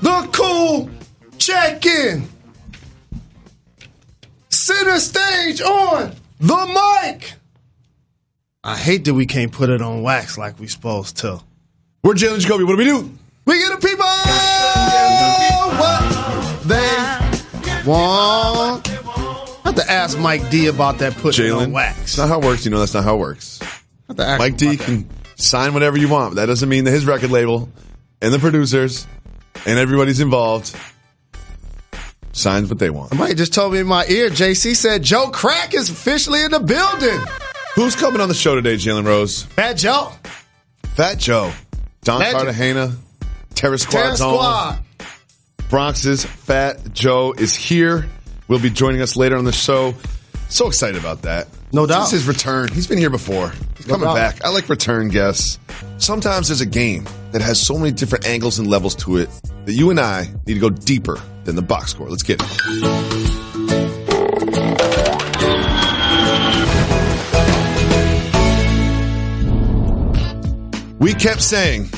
The cool check-in. Center stage on the mic. I hate that we can't put it on wax like we supposed to. We're Jalen Jacoby. What do we do? We get the people what they want. I have to ask Mike D about that putting it on wax. That's not how it works. You know that's not how it works. Mike D can sign whatever you want, but that doesn't mean that his record label and the producers and everybody's involved signs what they want. Mike just told me in my ear, JC said Joe Crack is officially in the building. Who's coming on the show today, Jalen Rose? Fat Joe. Fat Joe. Don Legend. Cartagena. Terror Squad. Bronx's Fat Joe is here. Will be joining us later on the show. So excited about that. No doubt. This is his return. He's been here before. He's coming back. I like return guests. Sometimes there's a game that has so many different angles and levels to it that you and I need to go deeper than the box score. Let's get it. We kept saying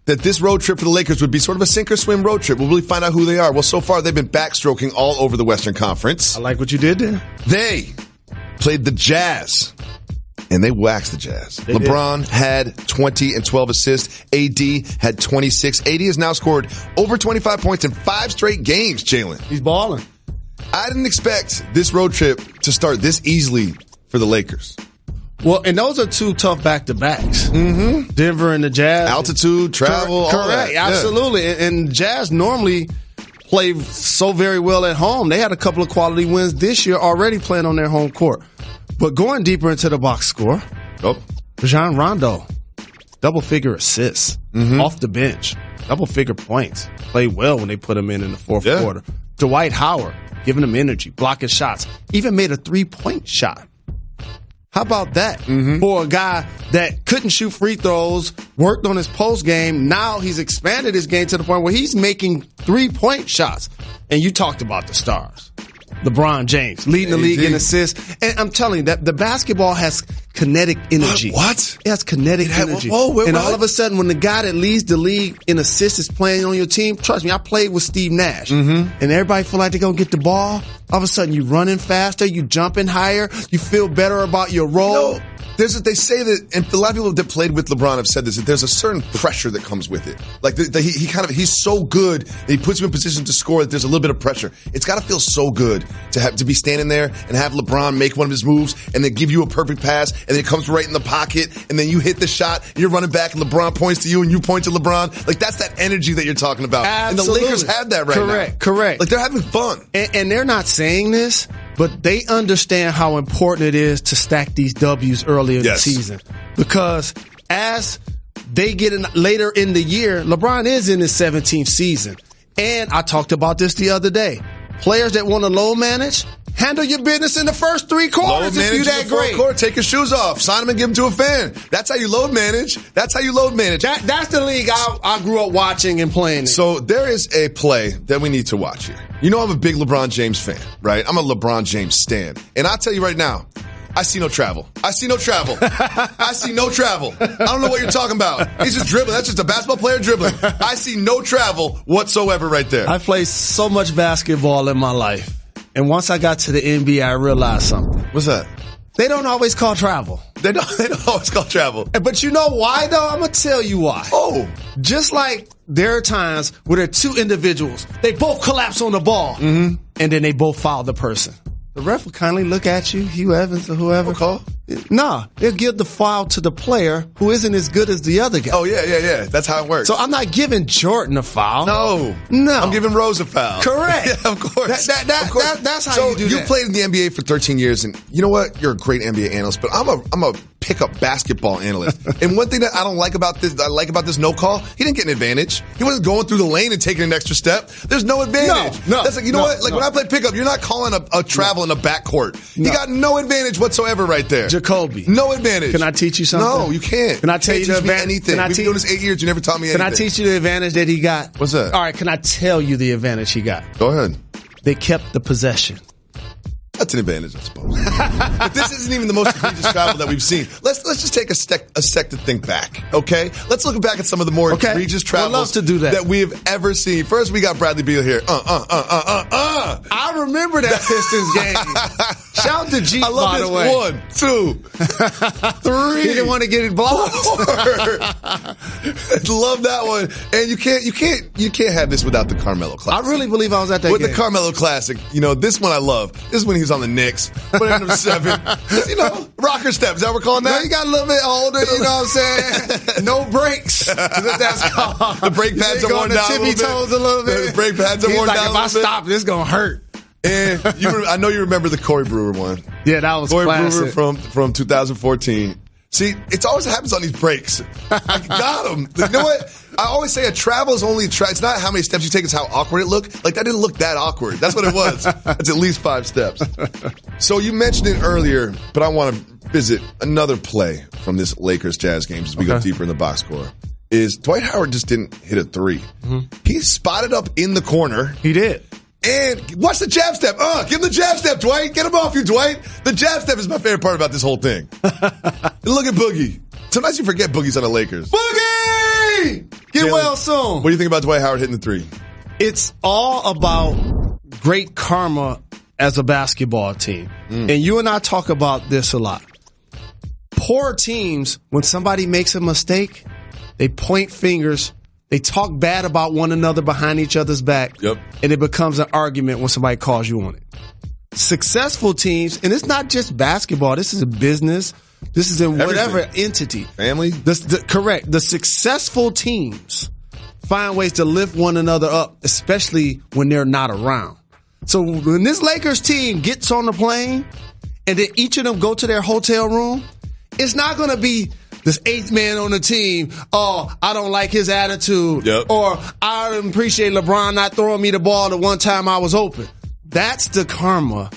that this road trip for the Lakers would be sort of a sink-or-swim road trip. We'll really find out who they are. Well, so far they've been backstroking all over the Western Conference. I like what you did there. They played the Jazz, and they waxed the Jazz. LeBron had 20 and 12 assists. AD had 26. AD has now scored over 25 points in 5 straight games, Jalen. He's balling. I didn't expect this road trip to start this easily for the Lakers. Well, and those are 2 tough back-to-backs. Mm-hmm. Denver and the Jazz. Altitude, travel, Correct. all that. Absolutely. Yeah. And Jazz normally play so very well at home. They had a couple of quality wins this year already playing on their home court. But going deeper into the box score, Rajon Rondo, double-figure assists off the bench, double-figure points. Played well when they put him in the fourth quarter. Dwight Howard, giving him energy, blocking shots, even made a 3-point shot. How about that for a guy that couldn't shoot free throws, worked on his post game? Now he's expanded his game to the point where he's making 3-point shots. And you talked about the stars. LeBron James leading the league in assists. And I'm telling you that the basketball has kinetic energy. What? It has kinetic energy. And all of a sudden, when the guy that leads the league in assists is playing on your team, trust me, I played with Steve Nash. And everybody feel like they're going to get the ball. All of a sudden, you're running faster, you jumping higher, you feel better about your role. No, they say that, and a lot of people that played with LeBron have said this, that there's a certain pressure that comes with it. Like he's so good that he puts you in position to score that there's a little bit of pressure. It's got to feel so good to be standing there and have LeBron make one of his moves and then give you a perfect pass and then it comes right in the pocket and then you hit the shot and you're running back and LeBron points to you and you point to LeBron. Like that's that energy that you're talking about. Absolutely. And the Lakers have that right now. Correct. Like they're having fun. And they're not saying this, but they understand how important it is to stack these W's earlier in the season. Because as they get in later in the year, LeBron is in his 17th season. And I talked about this the other day. Players that want to load manage, handle your business in the first 3 quarters if you're that great. Court, take your shoes off, sign them and give them to a fan. That's how you load manage. That's That's the league I grew up watching and playing in. So there is a play that we need to watch here. You know I'm a big LeBron James fan, right? I'm a LeBron James stan. And I'll tell you right now, I see no travel. I see no travel. I don't know what you're talking about. He's just dribbling. That's just a basketball player dribbling. I see no travel whatsoever right there. I played so much basketball in my life. And once I got to the NBA, I realized something. What's that? They don't always call travel. They don't always call travel. But you know why, though? I'm going to tell you why. Oh. Just like there are times where there are 2 individuals, they both collapse on the ball, and then they both foul the person. The ref will kindly look at you, Hugh Evans or whoever. Call? Nah, they'll give the foul to the player who isn't as good as the other guy. Oh, yeah. That's how it works. So I'm not giving Jordan a foul. No. I'm giving Rose a foul. Correct. Yeah, of course. That's how you do that. So you played in the NBA for 13 years, and you know what? You're a great NBA analyst, but I'm a pickup basketball analyst. And one thing that I like about this no call, he didn't get an advantage. He wasn't going through the lane and taking an extra step. There's no advantage. No. That's like, you know what? Like when I play pickup, you're not calling a travel in a backcourt. He got no advantage whatsoever right there. Jacoby. No advantage. Can I teach you something? No, you can't. Can I tell you the advantage? Anything. We've been doing this 8 years. You never taught me anything. Can I teach you the advantage that he got? What's that? All right, can I tell you the advantage he got? Go ahead. They kept the possession. That's an advantage, I suppose. But this isn't even the most egregious travel that we've seen. Let's just take a sec to think back, okay? Let's look back at some of the more egregious travels that we have ever seen. First, we got Bradley Beal here. I remember that Pistons game. Shout out to G, by the way. 1, 2, 3. He didn't want to get it blocked. 4. Love that one. And you can't have this without the Carmelo Classic. I really believe I was at that With game. the Carmelo Classic, this one I love. This is when he was on the Knicks. Put it number 7. Rocker step. Is that what we're calling that? Now you got a little bit older, you know what I'm saying? No breaks. That's called. The brake pads are worn down a little bit. Tippy toes a little bit. The brake pads are worn down a little bit. If I stop, it's going to hurt. And I know you remember the Corey Brewer one. Yeah, that was Corey classic. Brewer from 2014. See, it always happens on these breaks. I got him. You know what? I always say a travel is only it's not how many steps you take, it's how awkward it looked. Like, that didn't look that awkward. That's what it was. It's at least 5 steps. So you mentioned it earlier, but I want to visit another play from this Lakers-Jazz game as we go deeper in the box score. Is Dwight Howard just didn't hit a 3. Mm-hmm. He spotted up in the corner. He did. And watch the jab step. Give him the jab step, Dwight. Get him off you, Dwight. The jab step is my favorite part about this whole thing. And look at Boogie. Sometimes you forget Boogie's on the Lakers. Boogie! Get Jalen, well soon. What do you think about Dwight Howard hitting the 3? It's all about great karma as a basketball team. And you and I talk about this a lot. Poor teams, when somebody makes a mistake, they point fingers. They talk bad about one another behind each other's back, and it becomes an argument when somebody calls you on it. Successful teams, and it's not just basketball. This is a business. This is in whatever entity. Family? Correct. The successful teams find ways to lift one another up, especially when they're not around. So when this Lakers team gets on the plane, and then each of them go to their hotel room, it's not going to be this 8th man on the team, I don't like his attitude. Or I don't appreciate LeBron not throwing me the ball the one time I was open. That's the karma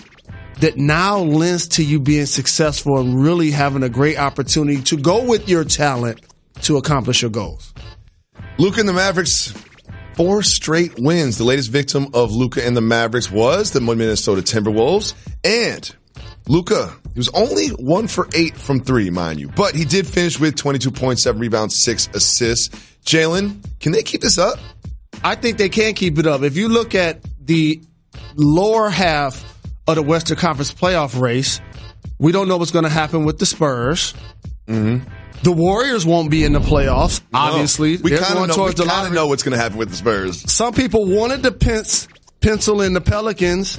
that now lends to you being successful and really having a great opportunity to go with your talent to accomplish your goals. Luka and the Mavericks, 4 straight wins. The latest victim of Luka and the Mavericks was the Minnesota Timberwolves. And Luka, he was only 1 for 8 from 3, mind you. But he did finish with 22 points, 7 rebounds, 6 assists. Jalen, can they keep this up? I think they can keep it up. If you look at the lower half of the Western Conference playoff race, we don't know what's going to happen with the Spurs. Mm-hmm. The Warriors won't be in the playoffs, obviously. We kind of know what's going to happen with the Spurs. Some people wanted to pencil in the Pelicans.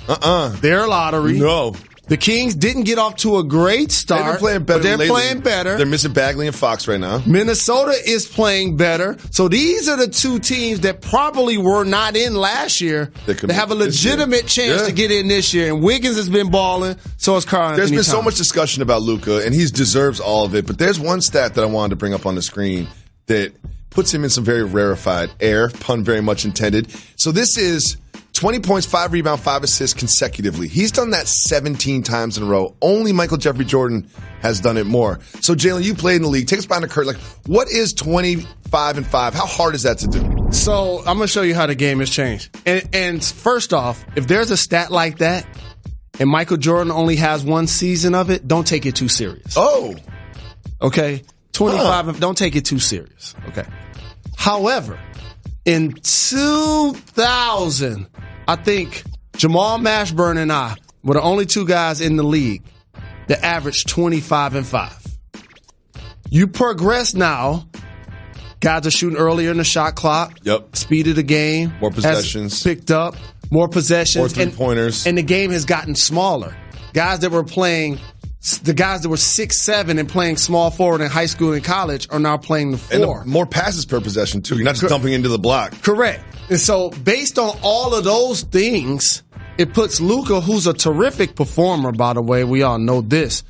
Their lottery. No. The Kings didn't get off to a great start. They've been playing better. But they're playing better. They're missing Bagley and Fox right now. Minnesota is playing better. So these are the 2 teams that probably were not in last year. They have a legitimate chance to get in this year. And Wiggins has been balling. So has Karl Anthony There's been Towns. so much discussion about Luka, and he deserves all of it. But there's one stat that I wanted to bring up on the screen that puts him in some very rarefied air, pun very much intended. So this is 20 points, 5 rebounds, 5 assists consecutively. He's done that 17 times in a row. Only Michael Jeffrey Jordan has done it more. So, Jalen, you played in the league. Take us behind the curtain. What is 25 and 5? How hard is that to do? So, I'm going to show you how the game has changed. And first off, if there's a stat like that, and Michael Jordan only has 1 season of it, don't take it too serious. Oh. Okay? 25, don't take it too serious. Okay? However, in 2000, I think Jamal Mashburn and I were the only 2 guys in the league that averaged 25 and 5. You progress now. Guys are shooting earlier in the shot clock. Speed of the game. More possessions. Picked up. More possessions. More three-pointers. And the game has gotten smaller. Guys that were playing, the guys that were 6'7" and playing small forward in high school and college are now playing the 4. And more passes per possession, too. You're not just dumping into the block. Correct. And so based on all of those things, it puts Luka, who's a terrific performer, by the way, we all know this,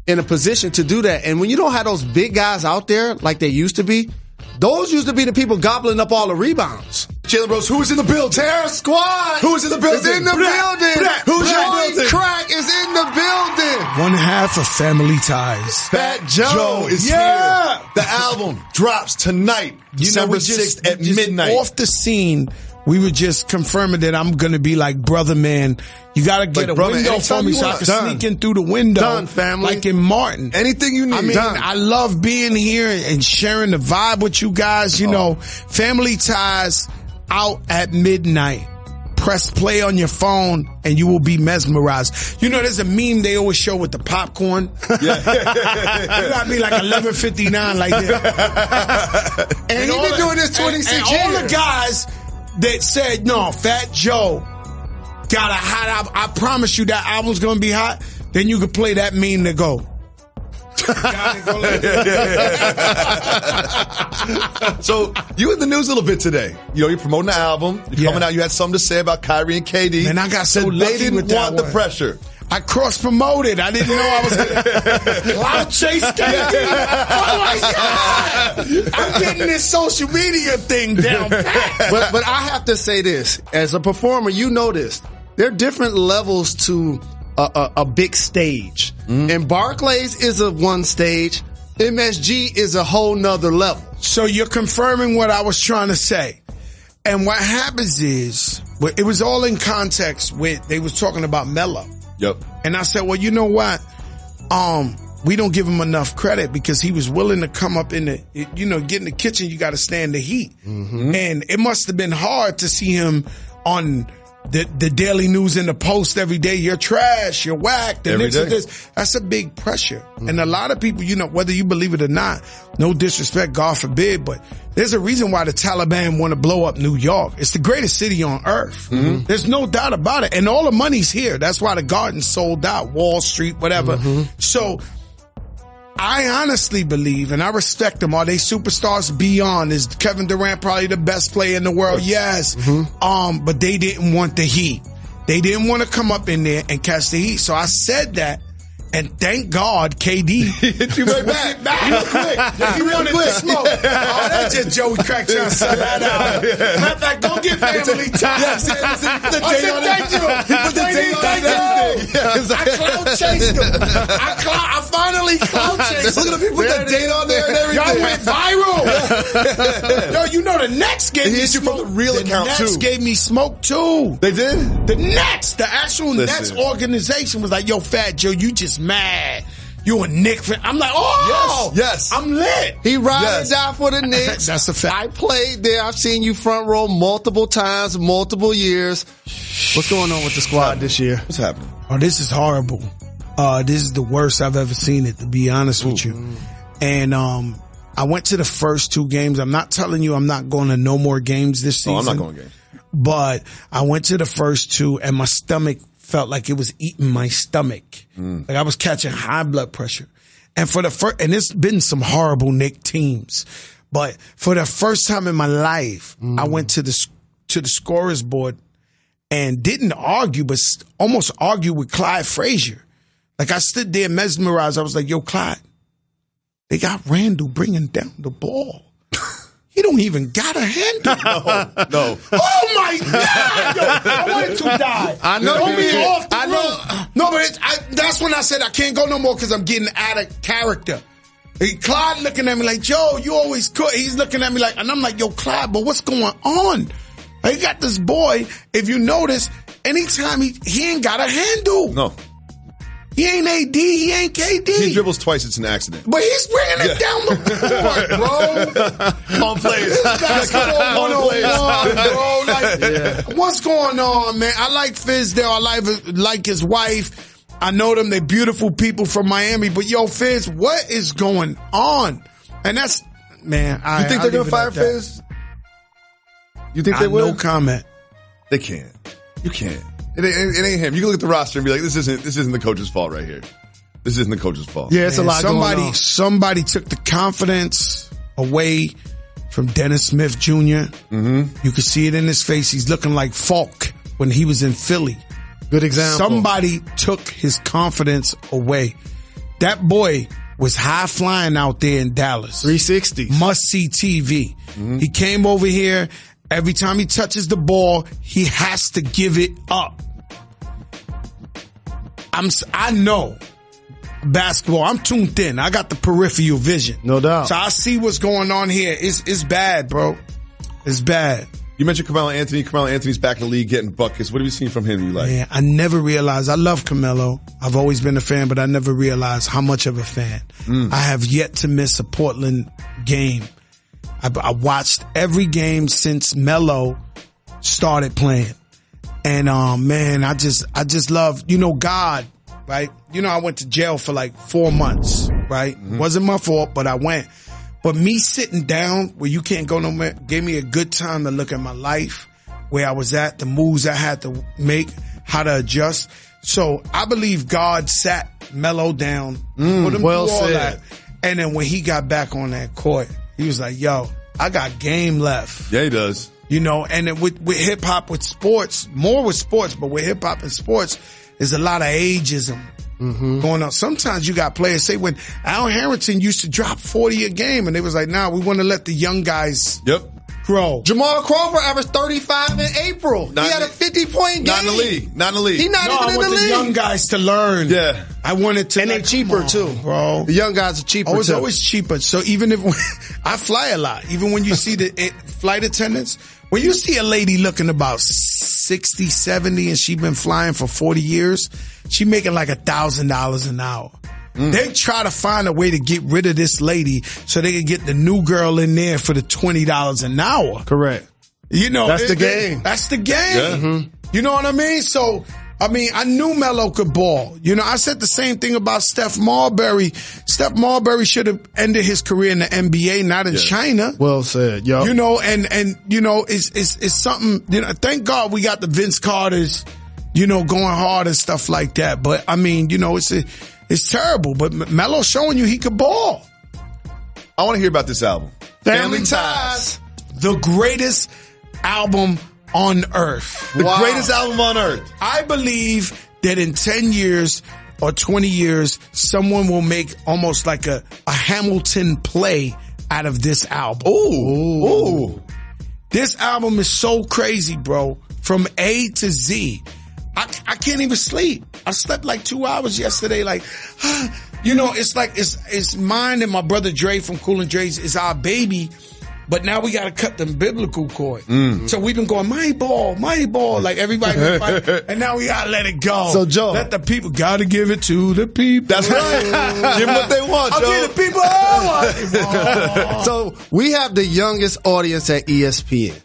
in a position to do that. And when you don't have those big guys out there like they used to be, those used to be the people gobbling up all the rebounds. Jalen Rose, who is in the building? Terror Squad! Who is in the building? Is in the building! Who's in the building? Crack is in the building! 1/2 of Family Ties. Fat Joe is here. The album drops tonight, December 6th at midnight. Off the scene We were just confirming that I'm going to be like, brother, man, you got to get a window for me so I can sneak in through the window. Done, family. Like in Martin. Anything you need. I mean, I love being here and sharing the vibe with you guys. You know, Family Ties out at midnight. Press play on your phone and you will be mesmerized. You know, there's a meme they always show with the popcorn. Yeah. You got me like 11:59 like that. And you've been doing this 26 years. And all the guys that said, no, Fat Joe got a hot album. I promise you that album's going to be hot. Then you could play that meme to go. So you in the news a little bit today. You know, you're promoting the album. You're coming out. You had something to say about Kyrie and KD. And I got so lucky they didn't with that want the pressure. I cross-promoted. I didn't know I was going to cloud chase KD. Oh, my God. I'm getting this social media thing down pat. But I have to say this. As a performer, you know this. There are different levels to a big stage. And Barclays is a one stage. MSG is a whole nother level. So you're confirming what I was trying to say. And what happens is, it was all in context with, they was talking about Melo. Yep. And I said, well, you know what? We don't give him enough credit because he was willing to come up in the, you know, get in the kitchen, you got to stand the heat. And it must have been hard to see him on the Daily News and the Post every day. You're trash, you're whack, the Knicks are this. That's a big pressure. And a lot of people, you know, whether you believe it or not, no disrespect, God forbid, but there's a reason why the Taliban want to blow up New York. It's the greatest city on earth. There's no doubt about it. And all the money's here. That's why the Garden sold out, Wall Street, whatever. So I honestly believe, and I respect them, are they superstars? Beyond. Is Kevin Durant probably the best player in the world? Yes. But they didn't want the heat. They didn't want to come up in there and catch the heat. So I said that, and thank God KD hit you right back. Real quick. You wanted to smoke. Oh, that's just Joey Crack trying to sell that out. Matter of fact, don't get Family Ties. I said thank you. He put the date on everything. I cloud chased him. I finally cloud chased him. Look at him. He put that date on there and everything. Y'all went viral. Yo, you know the Nets gave me smoke. From the real account too. The Nets gave me smoke too. They did? The Nets, the actual Nets organization was like, yo, Fat Joe, you just mad. You a Knicks fan. I'm like, oh, yes. I'm lit. He ride and die for the Knicks. That's a fact. I played there. I've seen you front row multiple times, multiple years. What's going on with the squad this year? What's happening? Oh, this is horrible. This is the worst I've ever seen it, to be honest with you. And I went to the first 2 games. I'm not telling you I'm not going to no more games this season. Oh, I'm not going to games. But I went to the first 2 and my stomach felt like it was eating my stomach. Like I was catching high blood pressure. And for the first, and it's been some horrible Knicks teams, but for the first time in my life, I went to the scorer's board and didn't argue, but almost argued with Clyde Frazier. Like I stood there mesmerized. I was like, yo, Clyde, they got Randall bringing down the ball. He don't even got a handle. No. Oh my God! Yo, I wanted to die. I know. Don't be off the road. No, but that's when I said I can't go no more because I'm getting out of character. Clyde looking at me like, Joe, you always cook. He's looking at me like, and I'm like, yo, Clyde, but what's going on? I got this boy. If you notice, anytime he ain't got a handle. No. He ain't AD. He ain't KD. He dribbles twice. It's an accident. But he's bringing it down the court, bro. On plays. Basketball 101, bro. Like, what's going on, man? I like Fizdale. I like his wife. I know them. They're beautiful people from Miami. But, yo, Fizz, what is going on? And that's, man, You think they're going to fire Fizz? You think they will? No comment. They can't. You can't. It ain't him. You can look at the roster and be like, this isn't the coach's fault right here. This isn't the coach's fault. Yeah, it's a lot going on. Somebody took the confidence away from Dennis Smith Jr. You can see it in his face. He's looking like Falk when he was in Philly. Good example. Somebody took his confidence away. That boy was high flying out there in Dallas. 360. Must see TV. He came over here. Every time he touches the ball, he has to give it up. I know basketball. I'm tuned in. I got the peripheral vision. No doubt. So I see what's going on here. It's bad, bro. It's bad. You mentioned Carmelo Anthony. Carmelo Anthony's back in the league getting buckets. What have you seen from him you like? Man, I never realized. I love Carmelo. I've always been a fan, but I never realized how much of a fan. I have yet to miss a Portland game. I watched every game since Melo started playing. And, man, I just love, God, right? I went to jail for like 4 months, right? Wasn't my fault, but I went. But me sitting down where you can't go nowhere gave me a good time to look at my life, where I was at, the moves I had to make, how to adjust. So I believe God sat Melo down, put him through all that. And then when he got back on that court, he was like, yo, I got game left. Yeah, he does. And then with hip hop, with sports, more with sports, but with hip hop and sports, there's a lot of ageism going on. Sometimes you got players say when Al Harrington used to drop 40 a game, and they was like, nah, we want to let the young guys grow. Jamal Crawford averaged 35 in April. He had a 50-point game. Not in the league. Not in the league. He's not even in the league. I want the young guys to learn. Yeah. I wanted to. And they're cheaper too, bro. The young guys are cheaper too. It's always cheaper. So even if I fly a lot, even when you see the flight attendants, when you see a lady looking about 60, 70 and she been flying for 40 years, she making like $1,000 an hour. They try to find a way to get rid of this lady so they can get the new girl in there for the $20 an hour. Correct. That's the game. That's the game. Yeah. You know what I mean? So, I knew Melo could ball. I said the same thing about Steph Marbury. Steph Marbury should have ended his career in the NBA, not in China. Well said, yo. It's something, thank God we got the Vince Carters, going hard and stuff like that. But, it's terrible. But Melo's showing you he could ball. I want to hear about this album. Family Ties. The greatest album on earth. The greatest album on earth. I believe that in 10 years or 20 years, someone will make almost like a Hamilton play out of this album. Ooh. This album is so crazy, bro. From A to Z. I can't even sleep. I slept like 2 hours yesterday. Like, it's like, it's mine and my brother Dre from Cool and Dre's is our baby. But now we got to cut the biblical cord. So we've been going, my ball, like everybody been fighting, and now we got to let it go. So, Joe. Let the people, got to give it to the people. That's right. Give them what they want, Joe. I'll give the people all what they want. So we have the youngest audience at ESPN.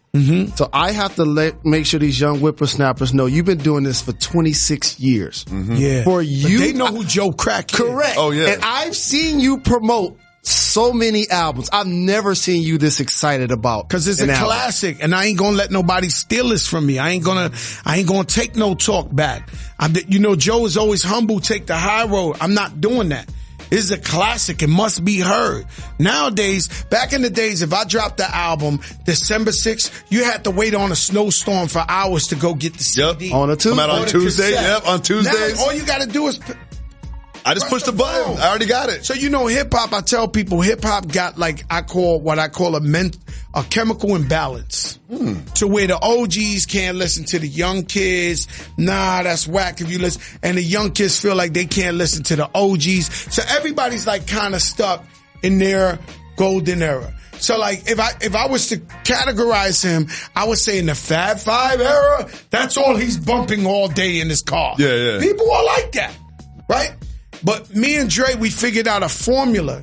So I have to make sure these young whippersnappers know you've been doing this for 26 years. Yeah. For you. But they know who Joe Crack is. Correct. Oh, yeah. And I've seen you promote so many albums. I've never seen you this excited about. Cause it's a classic and I ain't gonna let nobody steal this from me. I ain't gonna take no talk back. Joe is always humble, take the high road. I'm not doing that. This is a classic. It must be heard. Nowadays, back in the days, if I dropped the album December 6th, you had to wait on a snowstorm for hours to go get the CD. On a Tuesday. Come out on Tuesday. Yep, on Tuesdays. Now, all you gotta do is I just pushed the button. I already got it. So hip hop, I tell people hip hop got what I call a chemical imbalance. To where the OGs can't listen to the young kids. Nah, that's whack if you listen. And the young kids feel like they can't listen to the OGs. So everybody's like kind of stuck in their golden era. So like if I was to categorize him, I would say in the Fab Five era, that's all he's bumping all day in his car. Yeah. People are like that, right? But me and Dre, we figured out a formula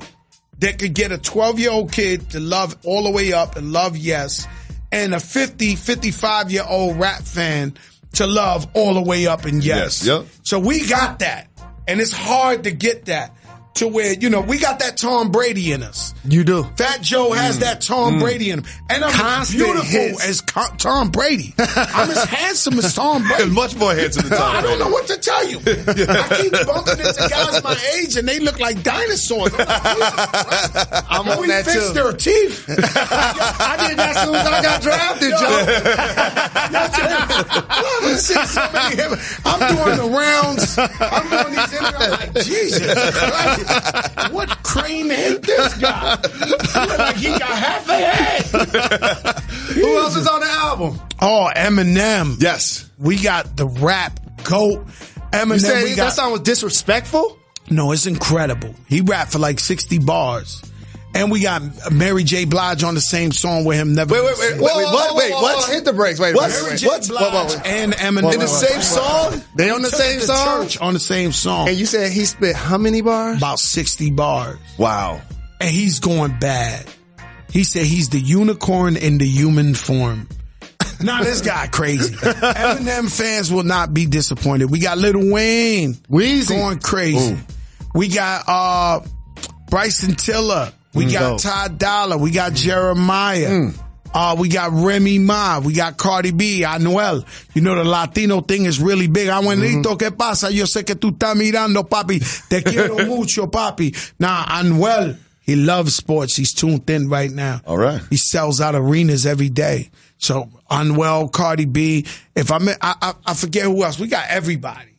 that could get a 12-year-old kid to love All the Way Up and love Yes, and a 55-year-old rap fan to love All the Way Up and Yes. Yep. So we got that. And it's hard to get that to where, we got that Tom Brady in us. You do. Fat Joe has that Tom Brady in him. And I'm Constant beautiful hits. as Tom Brady. I'm as handsome as Tom Brady. Much more handsome than Tom I Brady. don't know what to tell you. I keep bumping into guys my age and they look like dinosaurs. I'm like, Jesus Christ. I'm on that fix too. their teeth. I did that as soon as I got drafted, Joe. I'm doing the rounds. I'm doing these interviews. I'm like, Jesus Christ. What cream ain't this guy? He look like he got half a head. Who else is on the album? Oh, Eminem. Yes. We got the rap GOAT. Eminem. You said that song was disrespectful? No, it's incredible. He rapped for like 60 bars. And we got Mary J. Blige on the same song with him. Never. Wait, what? Hit the brakes. Wait. Mary J. Blige and Eminem in the same song? They on the same song? Church on the same song. And you said he spit how many bars? About 60 bars. Wow. And he's going bad. He said he's the unicorn in the human form. Nah, this guy crazy. Eminem fans will not be disappointed. We got Lil Wayne. Weezy. Going crazy. Ooh. We got Bryson Tiller. We got Ty Dolla. We got Jeremiah. We got Remy Ma. We got Cardi B, Anuel. You know, the Latino thing is really big. Anuelito, ¿qué pasa? Yo sé que tú estás mirando, papi. Te quiero mucho, papi. Nah, Anuel, he loves sports. He's tuned in right now. All right. He sells out arenas every day. So, Anuel, Cardi B. If I forget who else. We got everybody.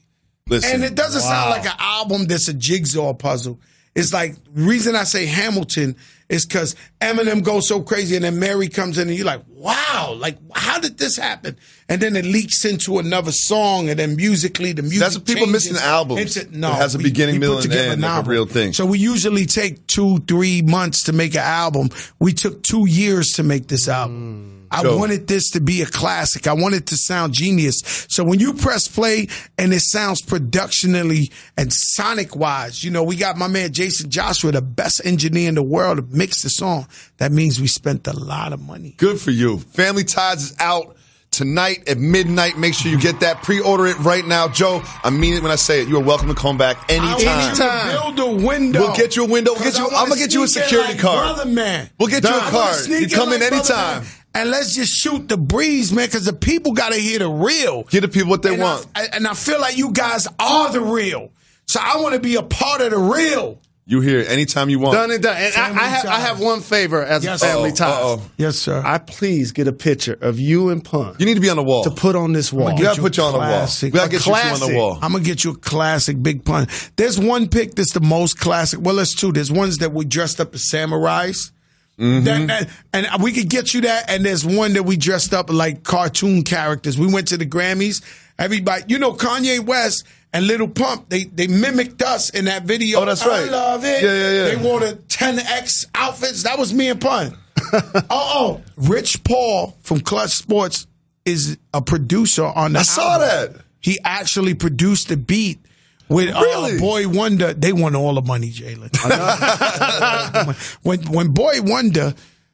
Listen, and it doesn't sound like an album that's a jigsaw puzzle. It's like, the reason I say Hamilton is because Eminem goes so crazy and then Mary comes in and you're like, wow, like, how did this happen? And then it leaks into another song and then musically the music that's what people miss in albums. It has a beginning, middle, and end, like a real thing. So we usually take 2-3 months to make an album. We took 2 years to make this album. I wanted this to be a classic. I wanted to sound genius. So when you press play and it sounds productionally and sonic-wise, you know, we got my man Jason Joshua, the best engineer in the world, to mix the song. That means we spent a lot of money. Good for you. Family Ties is out tonight at midnight. Make sure you get that. Pre-order it right now. Joe, I mean it when I say it. You are welcome to come back anytime. Build a window. We'll get you a window. I'm going to get you a security card. Brother, man. We'll get you a card. You come in anytime. And let's just shoot the breeze, man, because the people got to hear the real. Give the people what they want. And I feel like you guys are the real. So I want to be a part of the real. You hear it anytime you want. Done and done. And I have one favor as a Family Ties. Yes, sir. I please get a picture of you and Pun. You need to be on the wall. To put on this wall. We got to put you on the wall. We got to get you on the wall. I'm going to get you a classic Big Pun. There's one pic that's the most classic. Well, there's two. There's ones that we dressed up as samurais. And we could get you that. And there's one that we dressed up like cartoon characters. We went to the Grammys. Everybody, you know, Kanye West and Lil Pump, they mimicked us in that video. Oh, that's right. I love it. Yeah. They wore the 10X outfits. That was me and Pun. Rich Paul from Clutch Sports is a producer on the album. Saw that. He actually produced the beat. With Boy Wonder, they won all the money, Jalen. when Boy Wonder,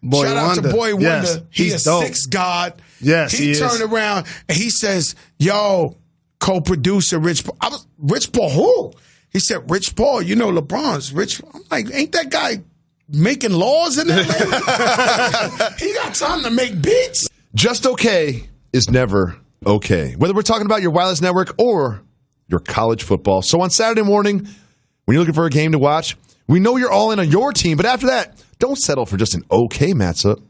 shout out to Boy Wonder, he's a six god. Yes, he turned around and he says, "Yo, co-producer Rich Paul." Rich Paul who? He said, "Rich Paul, you know LeBron's Rich." I'm like, ain't that guy making laws in that? He got time to make beats. Just okay is never okay. Whether we're talking about your wireless network or your college football. So on Saturday morning, when you're looking for a game to watch, we know you're all in on your team, but after that, don't settle for just an okay matchup.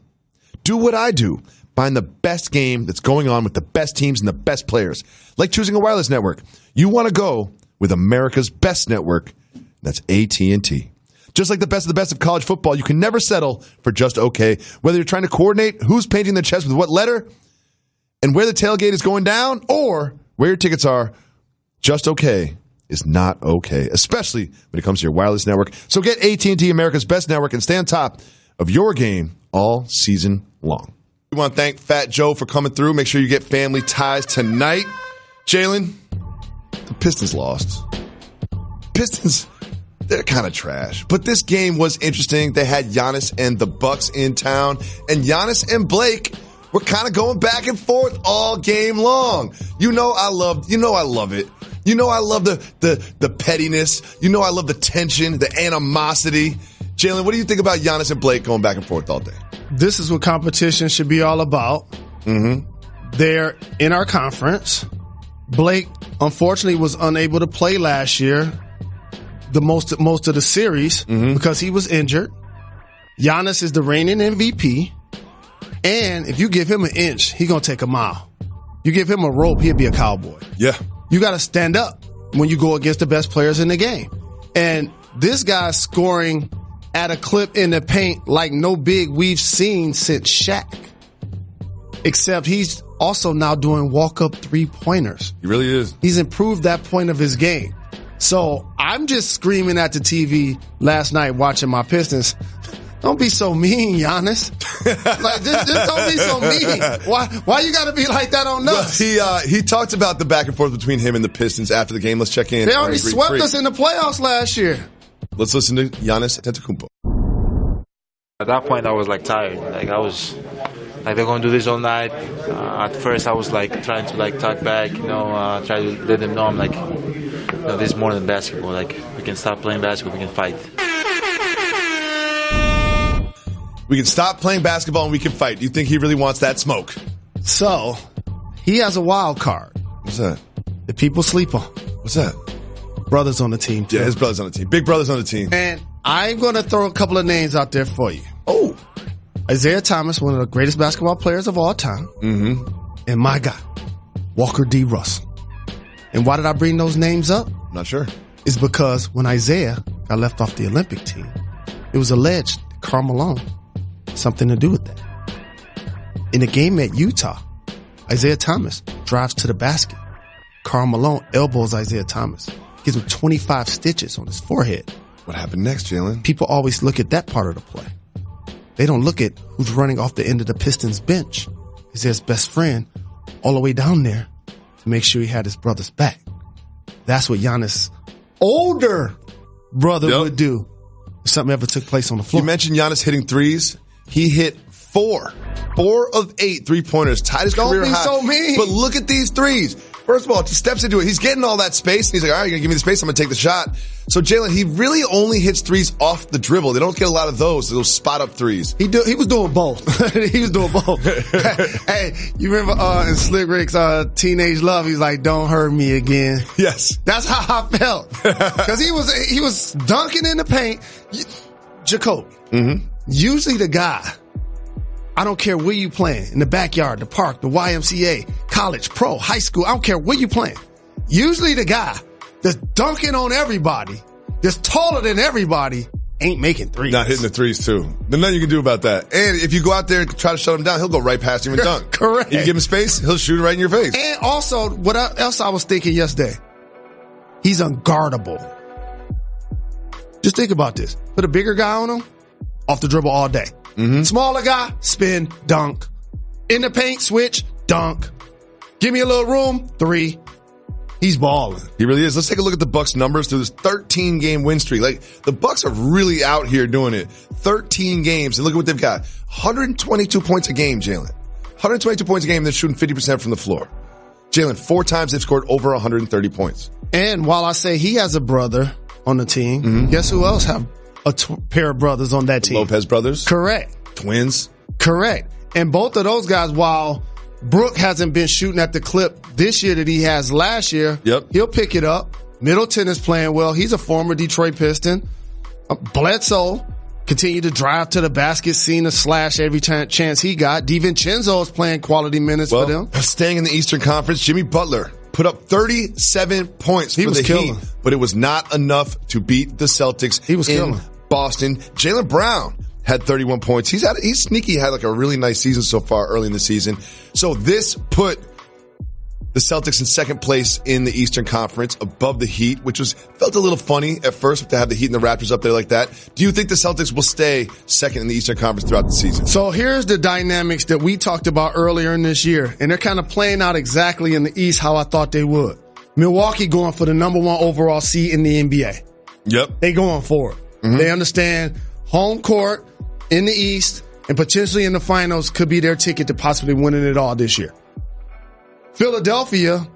Do what I do. Find the best game that's going on with the best teams and the best players. Like choosing a wireless network. You want to go with America's best network. That's AT&T. Just like the best of the best of college football, you can never settle for just okay. Whether you're trying to coordinate who's painting the chest with what letter and where the tailgate is going down or where your tickets are, just okay is not okay, especially when it comes to your wireless network. So get AT&T, America's best network, and stay on top of your game all season long. We want to thank Fat Joe for coming through. Make sure you get Family Ties tonight. Jalen, the Pistons lost. Pistons, they're kind of trash. But this game was interesting. They had Giannis and the Bucks in town, and Giannis and Blake were kind of going back and forth all game long. I love it. You know I love the pettiness. You know I love the tension, the animosity. Jalen, what do you think about Giannis and Blake going back and forth all day? This is what competition should be all about. They're in our conference. Blake, unfortunately, was unable to play last year, most of the series, because he was injured. Giannis is the reigning MVP. And if you give him an inch, he's going to take a mile. You give him a rope, he'll be a cowboy. Yeah. You got to stand up when you go against the best players in the game. And this guy's scoring at a clip in the paint like no big we've seen since Shaq. Except he's also now doing walk-up three-pointers. He really is. He's improved that point of his game. So I'm just screaming at the TV last night watching my Pistons. Don't be so mean, Giannis. Like, just don't be so mean. Why you got to be like that on us? Well, he talked about the back and forth between him and the Pistons after the game. Let's check in. They already swept us in the playoffs last year. Let's listen to Giannis Antetokounmpo. At that point, I was like tired. Like I was like, they're gonna do this all night. At first, I was like trying to like talk back, try to let them know I'm like, this is more than basketball. Like we can stop playing basketball, we can fight. We can stop playing basketball and we can fight. Do you think he really wants that smoke? So, he has a wild card. What's that? that people sleep on. What's that? Brothers on the team, too. Yeah, his brothers on the team. Big brothers on the team. And I'm going to throw a couple of names out there for you. Oh. Isaiah Thomas, one of the greatest basketball players of all time. Mm-hmm. And my guy, Walker D. Russell. And why did I bring those names up? Not sure. It's because when Isaiah got left off the Olympic team, it was alleged that Karl Malone had something to do with that. In a game at Utah, Isaiah Thomas drives to the basket. Karl Malone elbows Isaiah Thomas, gives him 25 stitches on his forehead. What happened next, Jalen? People always look at that part of the play. They don't look at who's running off the end of the Pistons bench. Isaiah's best friend all the way down there to make sure he had his brother's back. That's what Giannis' older brother would do if something ever took place on the floor. You mentioned Giannis hitting threes. He hit 4 of 8 3-pointers, tied his career high. Don't be so mean. But look at these threes. First of all, he steps into it. He's getting all that space, and he's like, all right, you're going to give me the space, I'm going to take the shot. So, Jalen, he really only hits threes off the dribble. They don't get a lot of those spot-up threes. He was doing both. He was doing both. Hey, you remember in Slick Rick's Teenage Love, he's like, don't hurt me again. Yes. That's how I felt. Because he was dunking in the paint. Jacoby, usually the guy, I don't care where you playing, in the backyard, the park, the YMCA, college, pro, high school, I don't care where you playing. Usually the guy that's dunking on everybody, that's taller than everybody, ain't making threes. Not hitting the threes, too. There's nothing you can do about that. And if you go out there and try to shut him down, he'll go right past you and dunk. Correct. If you give him space, he'll shoot it right in your face. And also, what else I was thinking yesterday, he's unguardable. Just think about this. Put a bigger guy on him, off the dribble all day. Smaller guy, spin, dunk. In the paint, switch, dunk. Give me a little room, 3. He's balling. He really is. Let's take a look at the Bucks' numbers through this 13-game win streak. Like, the Bucks are really out here doing it. 13 games, and look at what they've got. 122 points a game, Jalen. 122 points a game, they're shooting 50% from the floor. Jalen, 4 times they've scored over 130 points. And while I say he has a brother on the team, guess who else have a pair of brothers on that team? Lopez brothers. Correct. Twins. Correct. And both of those guys, while Brooke hasn't been shooting at the clip this year that he has last year, he'll pick it up. Middleton is playing well. He's a former Detroit Piston. Bledsoe continued to drive to the basket, seeing a slash every chance he got. DiVincenzo is playing quality minutes for them. Staying in the Eastern Conference, Jimmy Butler put up 37 points for the Heat, but it was not enough to beat the Celtics in Boston. Jaylen Brown had 31 points. He's sneaky, had like a really nice season so far early in the season. So this put the Celtics in second place in the Eastern Conference above the Heat, which felt a little funny at first to have the Heat and the Raptors up there like that. Do you think the Celtics will stay second in the Eastern Conference throughout the season? So here's the dynamics that we talked about earlier in this year, and they're kind of playing out exactly in the East how I thought they would. Milwaukee going for the number 1 overall seed in the NBA. Yep. They going for it. They understand home court in the East and potentially in the finals could be their ticket to possibly winning it all this year. Philadelphia,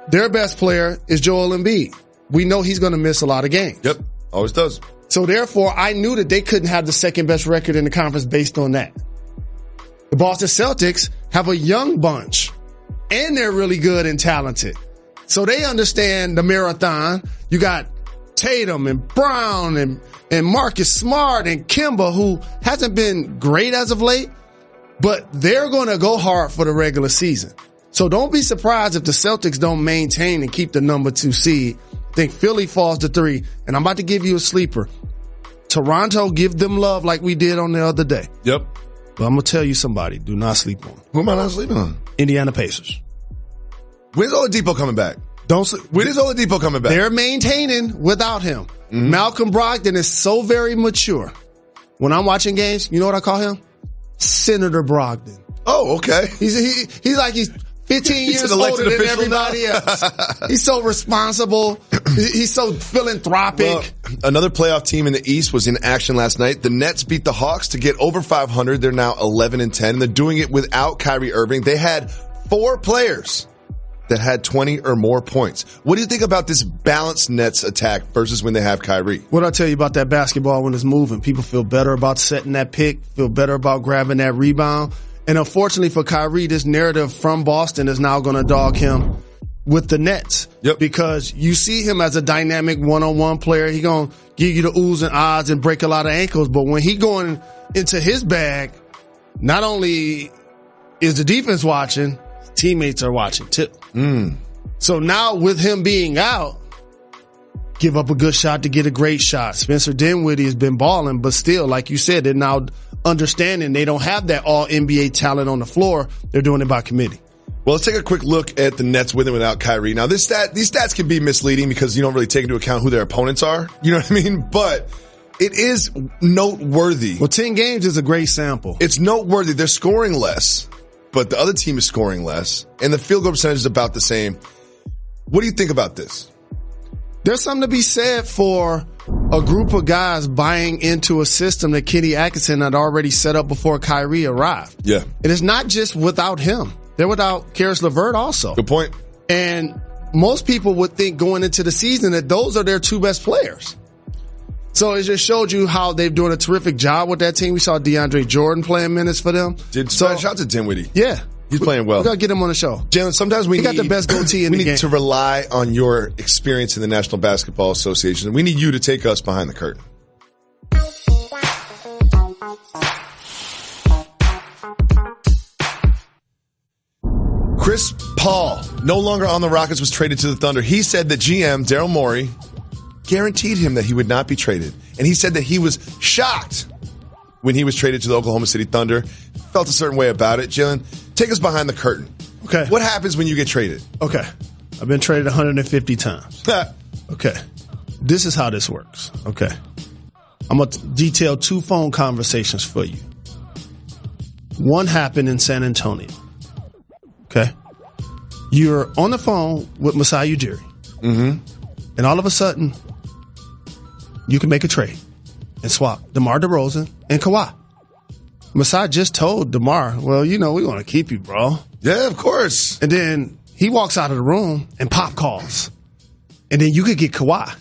their best player is Joel Embiid. We know he's going to miss a lot of games. Yep, always does. So therefore, I knew that they couldn't have the second best record in the conference based on that. The Boston Celtics have a young bunch, and they're really good and talented. So they understand the marathon. You got Tatum and Brown and Marcus Smart and Kemba, who hasn't been great as of late, but they're going to go hard for the regular season. So don't be surprised if the Celtics don't maintain and keep the number 2 seed. I think Philly falls to 3, and I'm about to give you a sleeper. Toronto, give them love like we did on the other day. Yep. But I'm going to tell you somebody, do not sleep on. Who am I not sleeping on? Indiana Pacers. When's Oladipo coming back? When is Oladipo coming back? They're maintaining without him. Malcolm Brogdon is so very mature. When I'm watching games, you know what I call him? Senator Brogdon. Oh, okay. He's like he's 15 years older than everybody else. He's so responsible. He's so philanthropic. Well, another playoff team in the East was in action last night. The Nets beat the Hawks to get over 500. They're now 11-10, and they're doing it without Kyrie Irving. They had 4 players that had 20 or more points. What do you think about this balanced Nets attack versus when they have Kyrie? What I tell you about that basketball when it's moving, people feel better about setting that pick, feel better about grabbing that rebound. And unfortunately for Kyrie, this narrative from Boston is now going to dog him with the Nets. Yep. Because you see him as a dynamic one-on-one player. He's going to give you the oohs and ahs and break a lot of ankles. But when he going into his bag, not only is the defense watching, teammates are watching too. So now with him being out, give up a good shot to get a great shot. Spencer Dinwiddie has been balling, but still, like you said, they're now understanding they don't have that all NBA talent on the floor. They're doing it by committee. Well, let's take a quick look at the Nets with and without Kyrie. Now, these stats can be misleading because you don't really take into account who their opponents are. You know what I mean? But it is noteworthy. Well, 10 games is a great sample. It's noteworthy. They're scoring less, but the other team is scoring less, and the field goal percentage is about the same. What do you think about this? There's something to be said for a group of guys buying into a system that Kenny Atkinson had already set up before Kyrie arrived. Yeah. And it's not just without him. They're without Karis LeVert also. Good point. And most people would think going into the season that those are their 2 best players. So it just showed you how they're doing a terrific job with that team. We saw DeAndre Jordan playing minutes for them. Shout out to Dinwiddie. Yeah. He's playing well. We got to get him on the show. Jalen, sometimes we got the best goatee in the game. We need to rely on your experience in the National Basketball Association. We need you to take us behind the curtain. Chris Paul, no longer on the Rockets, was traded to the Thunder. He said that GM Daryl Morey guaranteed him that he would not be traded. And he said that he was shocked when he was traded to the Oklahoma City Thunder. Felt a certain way about it. Jalen, take us behind the curtain. Okay. What happens when you get traded? Okay. I've been traded 150 times. Okay. This is how this works. Okay. I'm going to detail 2 phone conversations for you. One happened in San Antonio. Okay. You're on the phone with Masai Ujiri. Mm-hmm. And all of a sudden, you can make a trade and swap DeMar DeRozan and Kawhi. Masai just told DeMar, well, we want to keep you, bro. Yeah, of course. And then he walks out of the room and Pop calls. And then you could get Kawhi.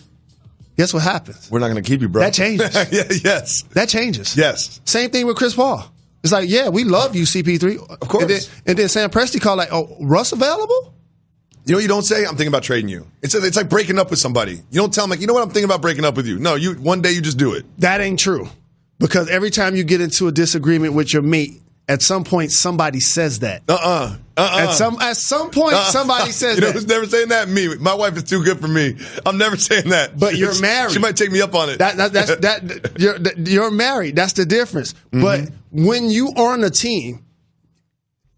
Guess what happens? We're not going to keep you, bro. That changes. Yes. That changes. Yes. Same thing with Chris Paul. It's like, yeah, we love you, CP3. Of course. And then Sam Presti called like, oh, Russ available? You know what you don't say? I'm thinking about trading you. It's like breaking up with somebody. You don't tell them, like, you know what? I'm thinking about breaking up with you. No, one day you just do it. That ain't true. Because every time you get into a disagreement with your mate, at some point somebody says that. At some point somebody says that. Who's never saying that? Me. My wife is too good for me. I'm never saying that. But you're married. She might take me up on it. You're married. That's the difference. Mm-hmm. But when you are on a team,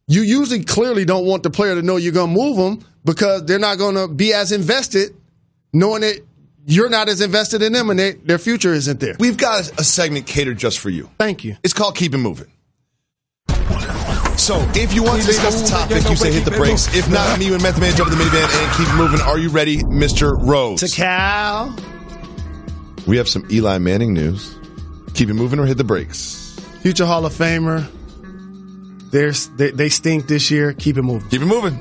you usually clearly don't want the player to know you're going to move them because they're not going to be as invested knowing that you're not as invested in them and their future isn't there. We've got a segment catered just for you. Thank you. It's called Keep It Moving. So if you want to discuss the topic, you say hit the brakes. If not, me and Method Man jump in the minivan and keep moving. Are you ready, Mr. Rose? To Cal. We have some Eli Manning news. Keep it moving or hit the brakes. Future Hall of Famer. They stink this year. Keep it moving. Keep it moving.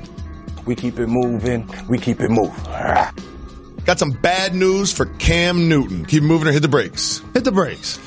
We keep it moving. We keep it moving. Got some bad news for Cam Newton. Keep it moving or hit the brakes. Hit the brakes.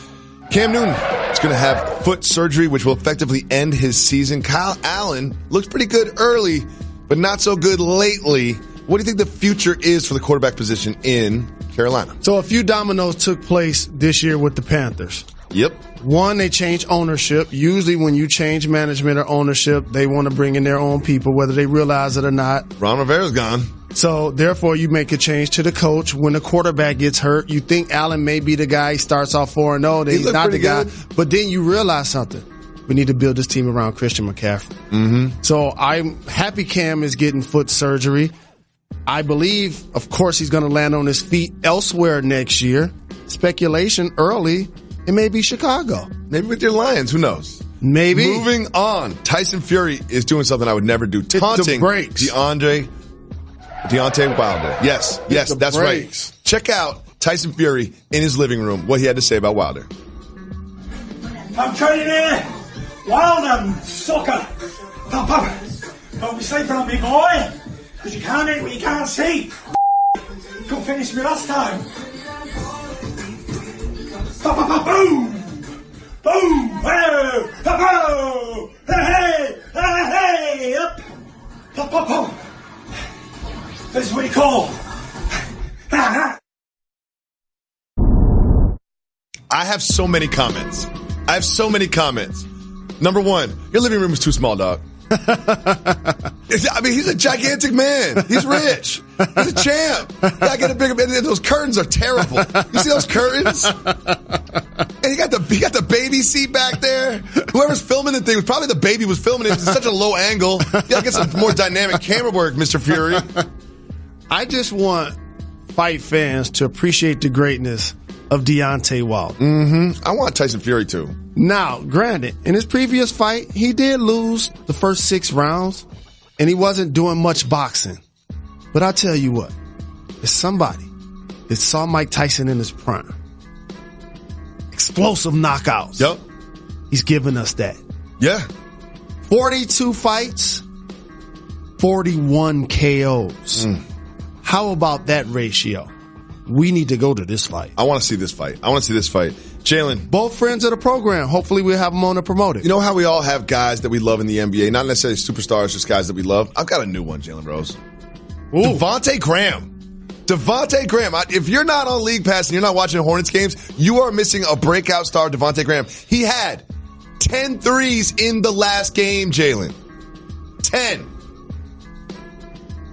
Cam Newton is going to have foot surgery, which will effectively end his season. Kyle Allen looks pretty good early, but not so good lately. What do you think the future is for the quarterback position in Carolina? So a few dominoes took place this year with the Panthers. Yep. One, they changed ownership. Usually when you change management or ownership, they want to bring in their own people, whether they realize it or not. Ron Rivera's gone. So, therefore, you make a change to the coach. When the quarterback gets hurt, you think Allen may be the guy. He starts off 4-0. He's not the guy. But then you realize something. We need to build this team around Christian McCaffrey. Mm-hmm. So, I'm happy Cam is getting foot surgery. I believe, of course, he's going to land on his feet elsewhere next year. Speculation early It may be Chicago. Maybe with your Lions. Who knows? Maybe. Moving on. Tyson Fury is doing something I would never do. Taunting Deontay Wilder. Yes, that's right. Check out Tyson Fury in his living room, what he had to say about Wilder. I'm training here. Wilder, sucker. Pop. Don't be sleeping on me, boy. Because you can't eat what you can't see. You couldn't finish me last time. Boom. Boom! Whoa! Ho! Hey! Up! Pop! This is what you call. I have so many comments. Number one, your living room is too small, dog. I mean, he's a gigantic man. He's rich. He's a champ. I get a bigger bed. Those curtains are terrible. You see those curtains? And he got the baby seat back there. Whoever's filming the thing, probably the baby was filming it. It's such a low angle. You gotta get some more dynamic camera work, Mr. Fury. I just want fight fans to appreciate the greatness of Deontay Wilder. I want Tyson Fury too. Now, granted, in his previous fight, he did lose the first 6 rounds, and he wasn't doing much boxing. But I'll tell you what, if somebody that saw Mike Tyson in his prime, explosive knockouts, Yep. he's giving us that. Yeah. 42 fights, 41 KOs. How about that ratio? We need to go to this fight. I want to see this fight. Jalen. Both friends of the program. Hopefully we'll have them on to promote it. You know how we all have guys that we love in the NBA? Not necessarily superstars, just guys that we love. I've got a new one, Jalen Rose. Devontae Graham. If you're not on League Pass and you're not watching Hornets games, you are missing a breakout star, Devontae Graham. He had 10 threes in the last game, Jalen. 10.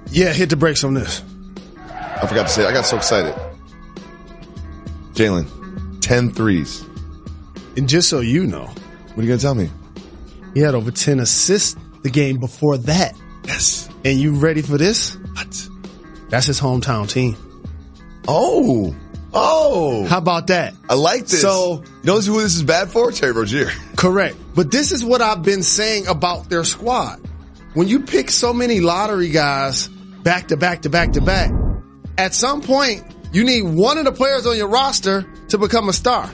Yeah, hit the brakes on this. I forgot to say it. I got so excited. Jalen, 10 threes. And just so you know, What are you going to tell me? he had over 10 assists the game before that. Yes. And you ready for this? What? That's his hometown team. Oh. How about that? I like this. So, you know who this is bad for? Terry Rozier. correct. But this is what I've been saying about their squad. When you pick so many lottery guys back to back, at some point, you need one of the players on your roster to become a star.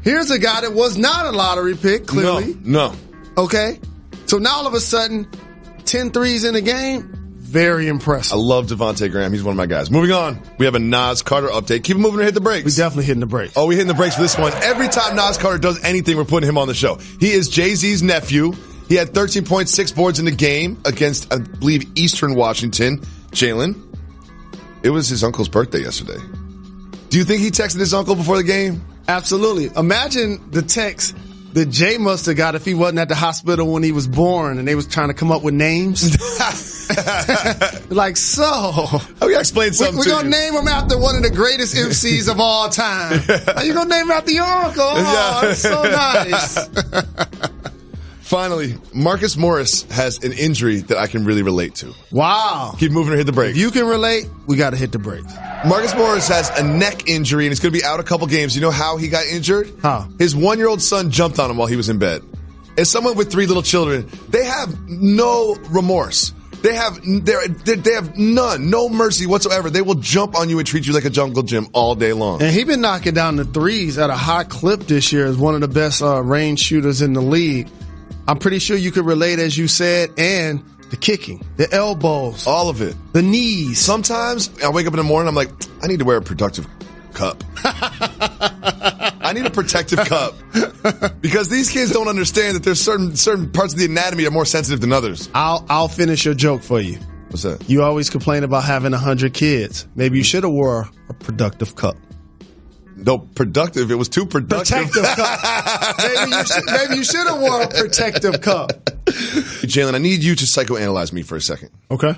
Here's a guy that was not a lottery pick, clearly. No. Okay? So now all of a sudden, 10 threes in the game, very impressive. I love Devontae Graham. He's one of my guys. Moving on, we have a Nas Carter update. Keep it moving or hit the brakes. We definitely hitting the brakes. Oh, we're hitting the brakes for this one. Every time Nas Carter does anything, we're putting him on the show. He is Jay-Z's nephew. He had 13.6 boards in the game against, I believe, Eastern Washington. Jalen, it was his uncle's birthday yesterday. Do you think he texted his uncle before the game? Absolutely. Imagine the text that Jay must have got if he wasn't at the hospital when he was born and they was trying to come up with names. Like, so. Oh, yeah, explain something We're going to name him after one of the greatest MCs of all time. Are you going to name him after your uncle? Oh, that's so nice. Finally, Marcus Morris has an injury that I can really relate to. Wow. Keep moving or hit the brakes. If you can relate, we got to hit the brakes. Marcus Morris has a neck injury and he's going to be out a couple games. You know how he got injured? How? His 1-year-old son jumped on him while he was in bed. As someone with 3 little children, they have no remorse. They have none, no mercy whatsoever. They will jump on you and treat you like a jungle gym all day long. And he been knocking down the threes at a high clip this year as one of the best range shooters in the league. I'm pretty sure you could relate, as you said, and the kicking, the elbows, All of it. the knees. Sometimes I wake up in the morning, I'm like, I need to wear a protective cup. I need a protective cup. Because these kids don't understand that there's certain parts of the anatomy are more sensitive than others. I'll finish your joke for you. What's that? You always complain about having 100 kids. Maybe you should have wore a productive cup. No, productive. It was too productive. Protective cup. Maybe you should have wore a protective cup. Jalen, I need you to psychoanalyze me for a second. Okay.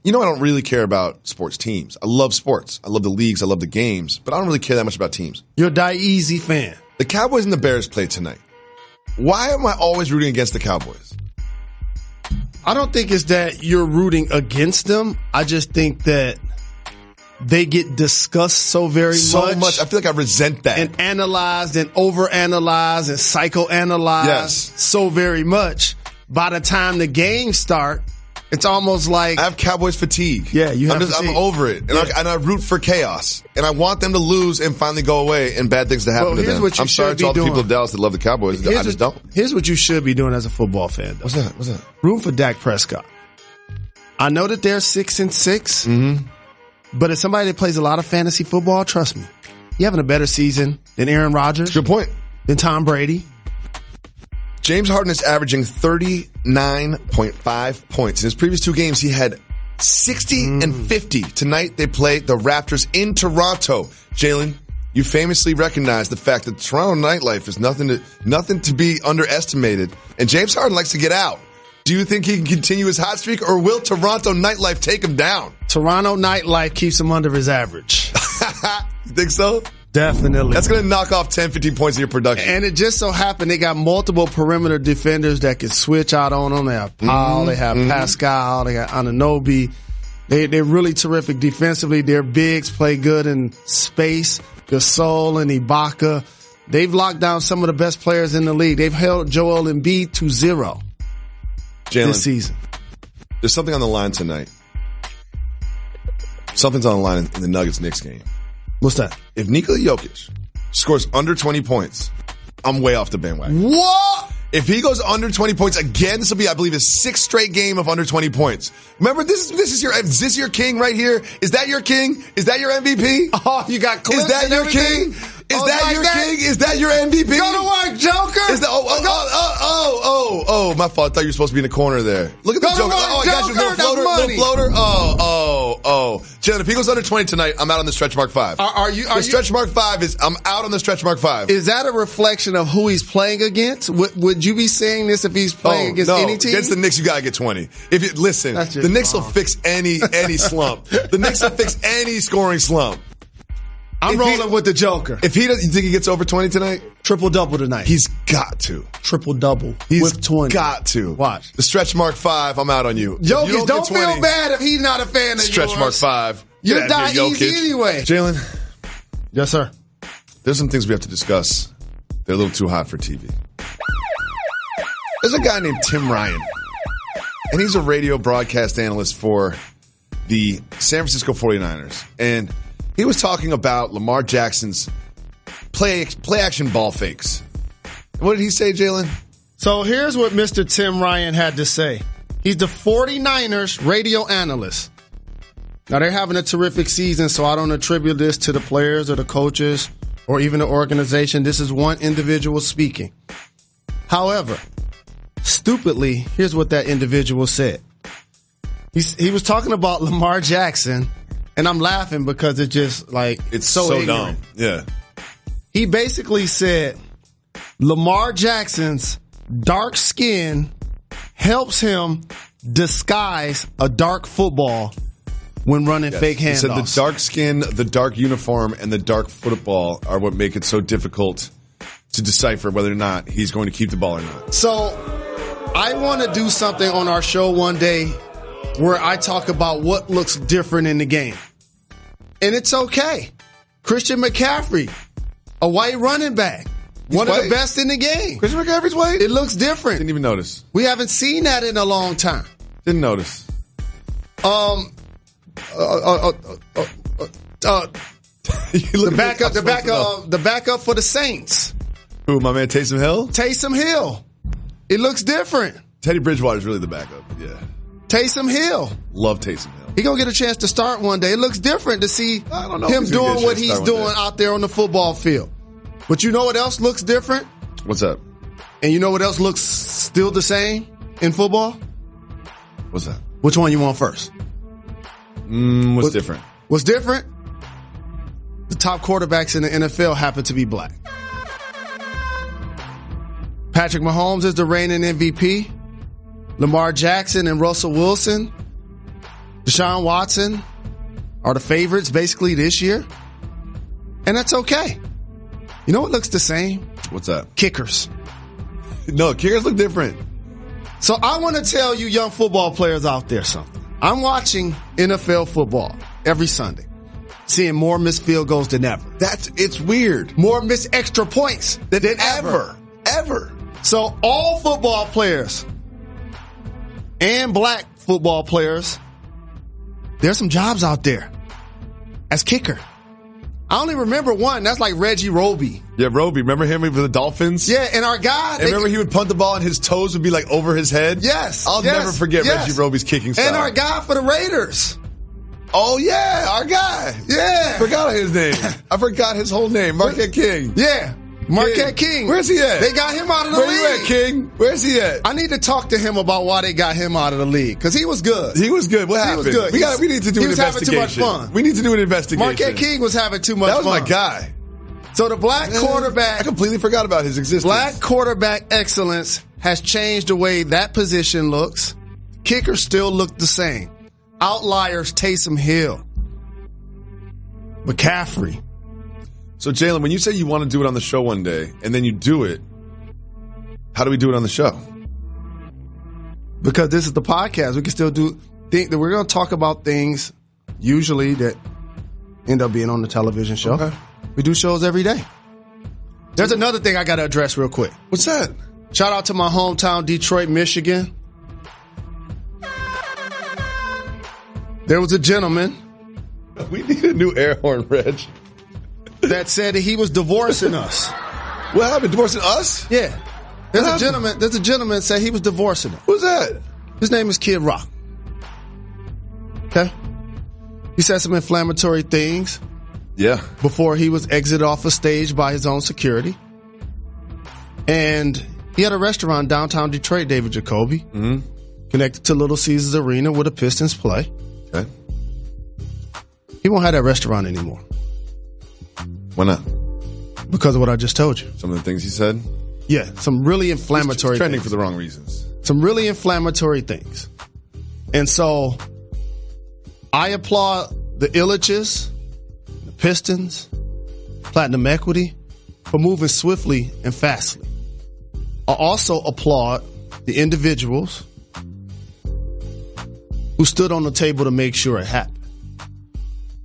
You know I don't really care about sports teams. I love sports. I love the leagues. I love the games. But I don't really care that much about teams. You're a Die-Easy fan. The Cowboys and the Bears played tonight. Why am I always rooting against the Cowboys? I don't think it's that you're rooting against them. I just think that they get discussed so much. I feel like I resent that. And analyzed and overanalyzed and psychoanalyzed so very much. By the time the games start, it's almost like I have Cowboys fatigue. Yeah, you have fatigue. I'm over it. And I root for chaos. And I want them to lose and finally go away and bad things to happen to them. I'm sorry to all the people of Dallas that love the Cowboys. I just don't. Here's what you should be doing as a football fan, though. What's that? Root for Dak Prescott. I know that they're 6-6. Mm-hmm. But as somebody that plays a lot of fantasy football, trust me, you're having a better season than Aaron Rodgers. Good point. Than Tom Brady. James Harden is averaging 39.5 points. In his previous 2 games, he had 60 and 50. Tonight, they play the Raptors in Toronto. Jalen, you famously recognized the fact that Toronto nightlife is nothing to be underestimated. And James Harden likes to get out. Do you think he can continue his hot streak, or will Toronto nightlife take him down? Toronto nightlife keeps him under his average. You think so? Definitely. That's going to knock off 10, 15 points of your production. And it just so happened they got multiple perimeter defenders that can switch out on them. They have Paul, they have Pascal, they got Anunoby. They're really terrific defensively. Their bigs play good in space. Gasol and Ibaka. They've locked down some of the best players in the league. They've held Joel Embiid to 0 this season. There's something on the line tonight. Something's on the line in the Nuggets-Knicks game. What's that? If Nikola Jokic scores under 20 points, I'm way off the bandwagon. What? If he goes under 20 points again, this will be, I believe, his 6th straight game of under 20 points. Remember, is this your king right here? Is that your king? Is that your MVP? Oh, you got clips. Is that and your everything? king? Is that your king? Is that your MVP? Go to work, Joker. Is that, my fault. I thought you were supposed to be in the corner there. Look at the Joker. I got you. Little floater. Jalen, if he goes under 20 tonight, I'm out on the stretch mark 5. Stretch mark 5 is, I'm out on the stretch mark 5. Is that a reflection of who he's playing against? Would you be saying this if he's playing against any team? Against the Knicks, you gotta get 20. The Knicks will fix any slump. The Knicks will fix any scoring slump. I'm rolling with the Joker. You think he gets over 20 tonight? Triple-double tonight. He's got to. Triple-double with 20. Got to. Watch. The stretch mark 5, I'm out on you. Jokic, don't feel bad if he's not a fan of stretch yours. mark 5. You die easy anyway. Jalen. Yes, sir. There's some things we have to discuss. They're a little too hot for TV. There's a guy named Tim Ryan, and he's a radio broadcast analyst for the San Francisco 49ers. And he was talking about Lamar Jackson's play action ball fakes. What did he say, Jalen? So here's what Mr. Tim Ryan had to say. He's the 49ers radio analyst. Now, they're having a terrific season, so I don't attribute this to the players or the coaches or even the organization. This is one individual speaking. However, stupidly, here's what that individual said. He was talking about Lamar Jackson, and I'm laughing because it's just like it's so dumb. Yeah. He basically said Lamar Jackson's dark skin helps him disguise a dark football when running fake handoffs. He said the dark skin, the dark uniform, and the dark football are what make it so difficult to decipher whether or not he's going to keep the ball or not. So I want to do something on our show one day where I talk about what looks different in the game. And it's okay. Christian McCaffrey, a white running back. One of the best in the game. Christian McCaffrey's white? It looks different. Didn't even notice. We haven't seen that in a long time. Didn't notice. The backup for the Saints. Who, my man Taysom Hill? Taysom Hill. It looks different. Teddy Bridgewater's really the backup. Yeah. Taysom Hill. Love Taysom Hill. He gonna get a chance to start one day. It looks different to see him doing what he's doing out there on the football field. But you know what else looks different? What's up? And you know what else looks still the same in football? What's that? Which one you want first? What's different? What's different? The top quarterbacks in the NFL happen to be black. Patrick Mahomes is the reigning MVP. Lamar Jackson and Russell Wilson, Deshaun Watson are the favorites basically this year. And that's okay. You know what looks the same? What's that? Kickers. No, kickers look different. So I want to tell you young football players out there something. I'm watching NFL football every Sunday. seeing more missed field goals than ever. It's weird. More missed extra points than ever. So all football players and black football players, there's some jobs out there as kicker. I only remember one. That's like Reggie Roby. Yeah, Roby. Remember him with the Dolphins? Yeah, and our guy. Remember he would punt the ball and his toes would be like over his head? Yes. I'll never forget Reggie Roby's kicking style. And our guy for the Raiders. Oh, yeah, our guy. Yeah. Forgot his name. I forgot his whole name. Marquette King. Yeah. Marquette King. Where's he at? They got him out of the league. Where you at, King? Where's he at? I need to talk to him about why they got him out of the league, because he was good. He was good. What happened? He was good. We need to do an investigation. He was having too much fun. We need to do an investigation. Marquette King was having too much fun. That was my guy. So the black quarterback. I completely forgot about his existence. Black quarterback excellence has changed the way that position looks. Kickers still look the same. Outliers, Taysom Hill. McCaffrey. So, Jalen, when you say you want to do it on the show one day, and then you do it, how do we do it on the show? Because this is the podcast. We can still think that we're going to talk about things usually that end up being on the television show. Okay. We do shows every day. There's another thing I got to address real quick. What's that? Shout out to my hometown, Detroit, Michigan. There was a gentleman. We need a new air horn, Reg. That said that he was divorcing us. What happened? Divorcing us? Yeah. There's a gentleman said he was divorcing us. Who's that? His name is Kid Rock. Okay? He said some inflammatory things. Yeah. Before he was exited off a stage by his own security. And he had a restaurant downtown Detroit, David Jacoby. Mm-hmm. Connected to Little Caesars Arena where the Pistons play. Okay. He won't have that restaurant anymore. Why not? Because of what I just told you. Some of the things he said? Yeah, some really inflammatory He's trending things. for the wrong reasons. Some really inflammatory things. And so I applaud the Illiches, the Pistons, Platinum Equity for moving swiftly and fastly. I also applaud the individuals who stood on the table to make sure it happened.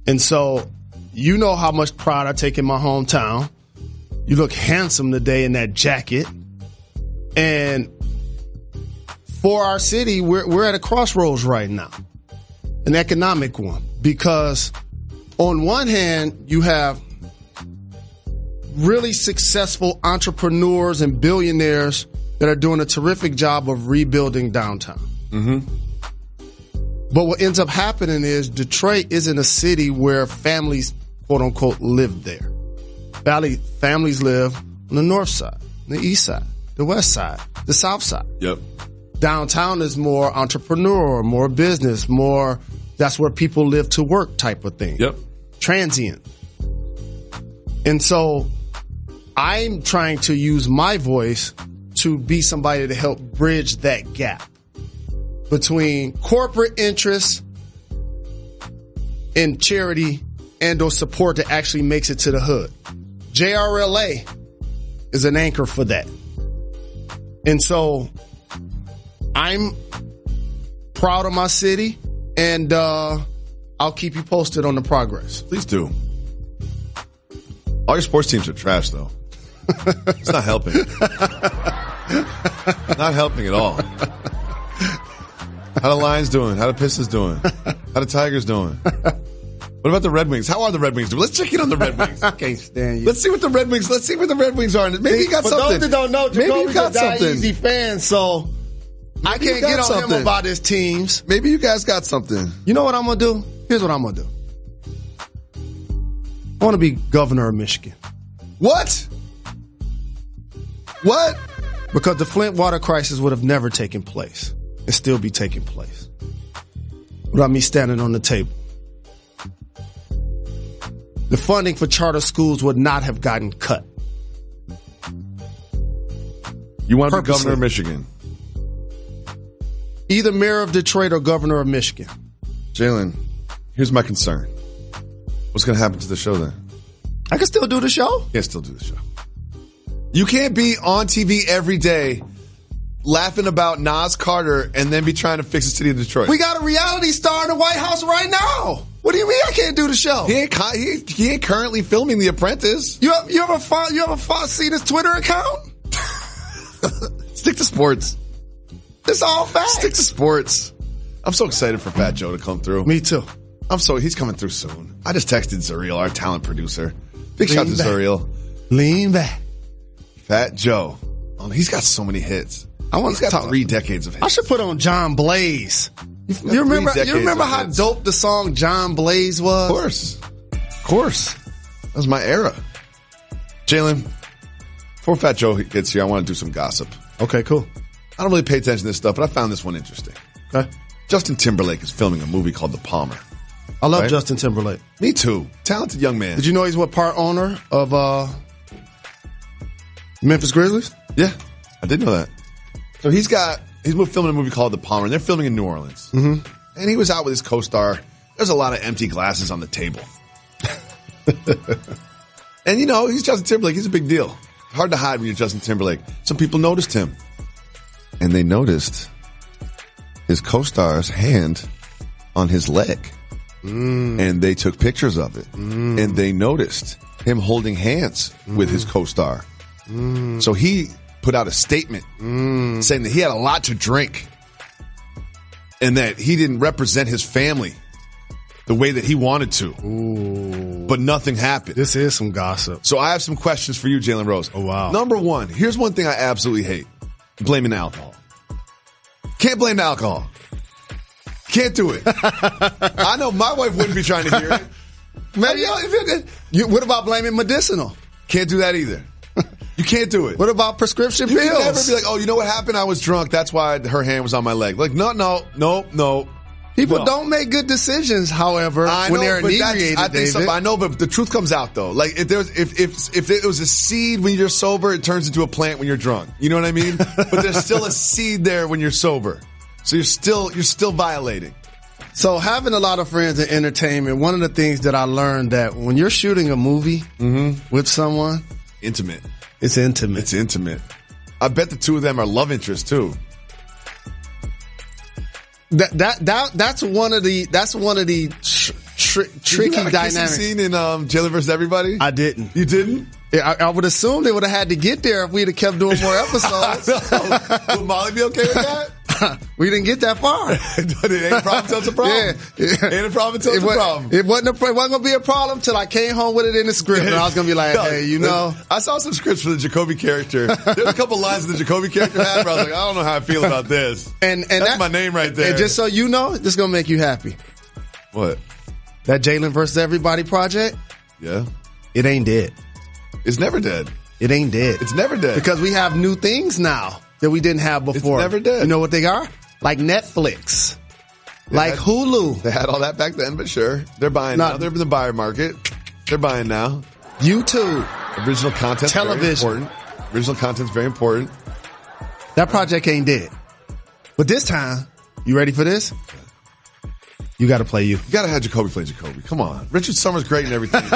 And so, you know how much pride I take in my hometown. You look handsome today in that jacket. And for our city, we're at a crossroads right now. An economic one. Because on one hand, you have really successful entrepreneurs and billionaires that are doing a terrific job of rebuilding downtown. Mm-hmm. But what ends up happening is Detroit isn't a city where families, quote unquote, live there. Families live on the north side, the east side, the west side, the south side. Yep. Downtown is more entrepreneur, more business, more that's where people live to work type of thing. Yep. Transient. And so I'm trying to use my voice to be somebody to help bridge that gap between corporate interests and charity and or support that actually makes it to the hood. JRLA is an anchor for that. And so I'm proud of my city, and I'll keep you posted on the progress. Please do. All your sports teams are trash, though. It's not helping. Not helping at all. How the Lions doing? How the Pistons doing? How the Tigers doing? What about the Red Wings? How are the Red Wings doing? Let's check in on the Red Wings. I can't stand you. Let's see what the Red Wings are. Maybe you got For something. those that don't know, Maybe you Jacoby's got a Die something. Easy fan, so I Maybe you can't got get on something. him about his teams. Maybe you guys got something. You know what I'm going to do? Here's what I'm going to do. I want to be governor of Michigan. What? What? Because the Flint water crisis would have never taken place and still be taking place without me standing on the table. The funding for charter schools would not have gotten cut. You want to be Purposely. governor of Michigan? Either mayor of Detroit or governor of Michigan. Jalen, here's my concern. What's going to happen to the show then? I can still do the show. You can't still do the show. You can't be on TV every day laughing about Nas Carter and then be trying to fix the city of Detroit. We got a reality star in the White House right now. What do you mean I can't do the show? He ain't currently filming The Apprentice. You ever seen his Twitter account? Stick to sports. It's all facts. Stick to sports. I'm so excited for Fat Joe to come through. Me too. He's coming through soon. I just texted Zuriel, our talent producer. Big shout to Zuriel. Lean back. Fat Joe. Oh, he's got so many hits. He's got 3 decades of hits. I should put on John Blaze. You remember how dope the song John Blaze was? Of course. That was my era. Jalen, before Fat Joe gets here, I want to do some gossip. Okay, cool. I don't really pay attention to this stuff, but I found this one interesting. Okay. Justin Timberlake is filming a movie called The Palmer. I love Justin Timberlake. Me too. Talented young man. Did you know he's part owner of Memphis Grizzlies? Yeah, I did know that. So he's filming a movie called The Palmer, and they're filming in New Orleans. Mm-hmm. And he was out with his co-star. There's a lot of empty glasses on the table. And he's Justin Timberlake. He's a big deal. It's hard to hide when you're Justin Timberlake. Some people noticed him. And they noticed his co-star's hand on his leg. And they took pictures of it. And they noticed him holding hands with his co-star. So he put out a statement saying that he had a lot to drink and that he didn't represent his family the way that he wanted to. Ooh. But nothing happened. This is some gossip. So I have some questions for you, Jalen Rose. Oh, wow. Number one, here's one thing I absolutely hate. Blaming alcohol. Can't blame the alcohol. Can't do it. I know my wife wouldn't be trying to hear it. What about blaming medicinal? Can't do that either. You can't do it. What about prescription pills? You can never be like, oh, you know what happened? I was drunk. That's why her hand was on my leg. Like, no. People don't make good decisions, however, when they're inebriated, I know, but the truth comes out, though. Like, if it was a seed when you're sober, it turns into a plant when you're drunk. You know what I mean? But there's still a seed there when you're sober. So you're still violating. So having a lot of friends in entertainment, one of the things that I learned that when you're shooting a movie with someone, intimate. It's intimate. It's intimate. I bet the two of them are love interests too. That's one of the tricky dynamics. Scene in Jalen vs. Everybody? I didn't. You didn't? Yeah, I would assume they would have had to get there if we'd have kept doing more episodes. Would Molly be okay with that? We didn't get that far. It ain't a problem till it's a problem. Yeah. Ain't a problem till it's a problem. It wasn't going to be a problem till I came home with it in the script. And I was going to be like, hey, I saw some scripts for the Jacoby character. There's a couple lines that the Jacoby character had where I was like, I don't know how I feel about this. And that's my name right there. And just so you know, this is going to make you happy. What? That Jalen vs. Everybody project? Yeah. It ain't dead. It's never dead. It ain't dead. It's never dead. Because we have new things now that we didn't have before. It's never dead. You know what they are? Like Netflix. Hulu. They had all that back then, but sure. They're buying now. They're in the buyer market. They're buying now. YouTube. Original content. Television. Original content's very important. That project ain't dead. But this time, you ready for this? You got to play you. You got to have Jacoby play Jacoby. Come on. Richard Summers great and everything.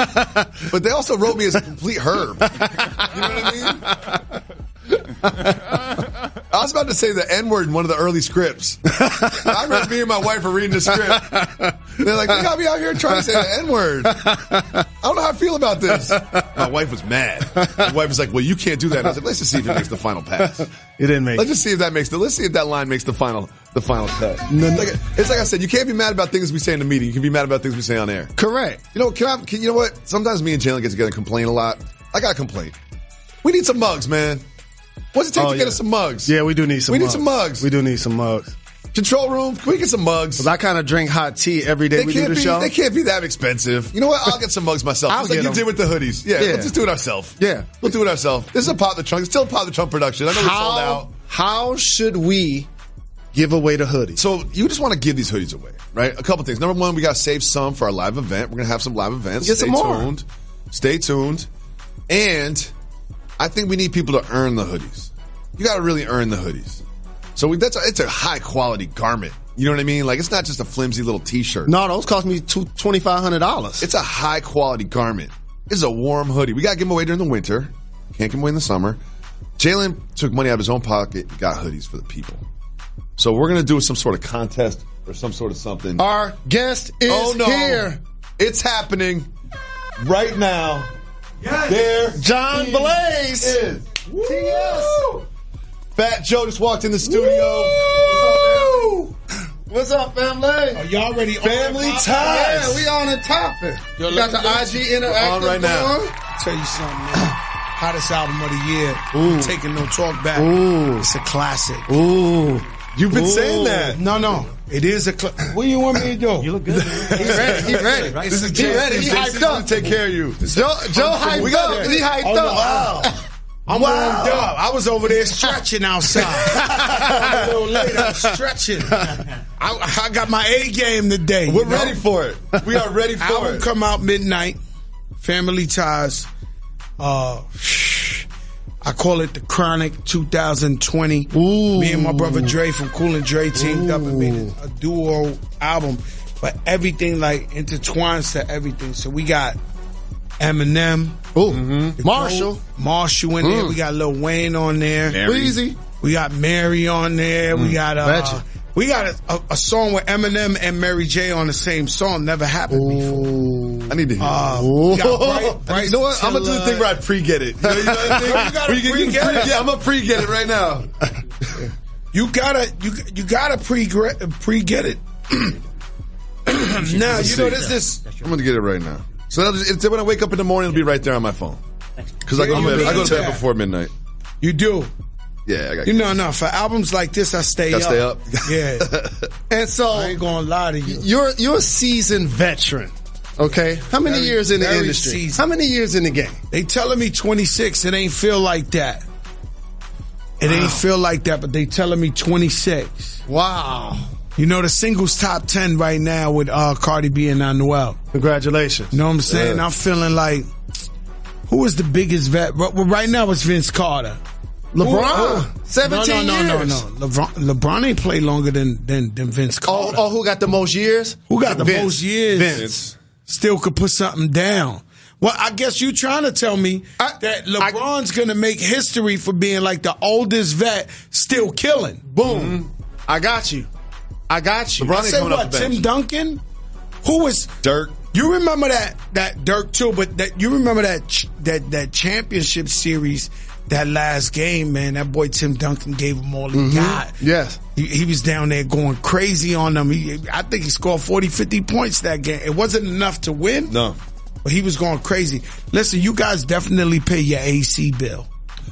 But they also wrote me as a complete herb. You know what I mean? I was about to say the N-word in one of the early scripts. I remember me and my wife were reading the script. They're like, they got me out here trying to say the N-word. I don't know how I feel about this. My wife was mad. My wife was like, well, you can't do that. And I was like, let's just see if it makes the final pass. It didn't make Let's just see if that line makes the final cut. It's like I said, you can't be mad about things we say in the meeting. You can be mad about things we say on air. Correct. You know what? Sometimes me and Jalen get together and complain a lot. I got to complain. We need some mugs, man. What's it take to get us some mugs? Yeah, we do need some mugs. We need some mugs. We do need some mugs. Control room, can we get some mugs? Because I kind of drink hot tea every day we do the show. They can't be that expensive. You know what? I'll get some mugs myself. Just like you did with the hoodies. Yeah, let's just do it ourselves. Yeah. We'll do it ourselves. This is a Pop the Trunk. It's still a Pop the Trunk production. I know we sold out. How should we give away the hoodies? So you just want to give these hoodies away, right? A couple things. Number one, we got to save some for our live event. We're going to have some live events. Get some more. Stay tuned. And I think we need people to earn the hoodies. You got to really earn the hoodies. So it's a high quality garment. You know what I mean? Like, it's not just a flimsy little t-shirt. No, those cost me $2,500. It's a high quality garment. It's a warm hoodie. We got to give them away during the winter. Can't give them away in the summer. Jalen took money out of his own pocket, got hoodies for the people. So we're going to do some sort of contest or some sort of something. Our guest is here. It's happening right now. Yes. There, John Blaze. is. TS. Fat Joe just walked in the studio. What's up, family? Are y'all ready? Family ties. Yeah, we on the topic. Yo, We got the IG interactive on right now. going. Tell you something, man. Hottest album of the year. Taking no talk back. Ooh. It's a classic. Ooh. You've been saying that. No. It is a what do you want me to do? You look good, man. He ready. This is He ready. He hyped up. to take care of you. Joe hyped up. He hyped Oh, no. up. I'm warmed up. I was over there stretching outside. I'm a little late. I was stretching. I got my A game today. We're ready for it. We are ready for Album it. come out midnight. Family Ties. I call it the Chronic 2020. Ooh. Me and my brother Dre from Cool and Dre teamed up and made a duo album, but everything like intertwines to everything. So we got Eminem, Marshall in there. We got Lil Wayne on there. Weezy. We got Mary on there. We got a song with Eminem and Mary J on the same song. Never happened before. I need to hear it. We got Bryce You know what? I'm going to do the thing where I pre-get it. You know what I mean? You gotta pre-get it. Yeah, I'm going to pre-get it right now. You gotta pre-get it. Now you know this. I'm going to get it right now. So when I wake up in the morning, it'll be right there on my phone. Because I go to bed before midnight. You do. Yeah, I got You know, no, for albums like this, I stay up. stay up. Yeah. And so I ain't gonna lie to you. you're a seasoned veteran. Okay. How many years in the very industry? seasoned. How many years in the game? They telling me 26. It ain't feel like that. It ain't feel like that, but they telling me 26. Wow. You know, the singles top 10 right now with Cardi B and Anuel. Congratulations. You know what I'm saying? I'm feeling like, who is the biggest vet? Well, right now it's Vince Carter. LeBron. 17 years. No. LeBron ain't played longer than Vince Carter. Oh, who got the most years? Who got the Vince. most years? Vince. Still could put something down. Well, I guess you trying to tell me that LeBron's going to make history for being like the oldest vet still killing. Boom. I got you. LeBron I ain't say coming off what, the bench. Tim Duncan? Who was Dirk. You remember that Dirk too, but that you remember that championship series, that last game, man, that boy Tim Duncan gave him all he got. Yes. He was down there going crazy on them. I think he scored 40, 50 points that game. It wasn't enough to win. No. But he was going crazy. Listen, you guys definitely pay your AC bill.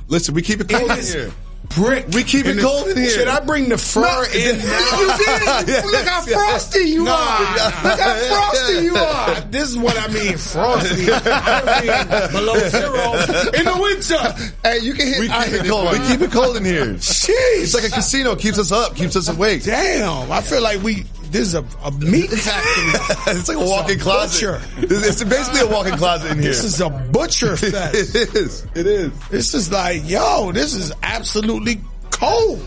Listen, we keep it cold in here. Brick. We keep it cold in here. Should I bring the fur in now? You did. Look how frosty you are. Look how frosty you are. This is what I mean, frosty. I mean below zero in the winter. Hey, you can hit. We keep it cold. We keep it cold in here. Jeez. It's like a casino. Keeps us up. Keeps us awake. Damn. I feel like this is a meat factory. It's like a walk-in closet. Butcher. It's basically a walk-in closet in here. This is a butcher fest. It is. It is. This is like, yo, this is absolutely cold.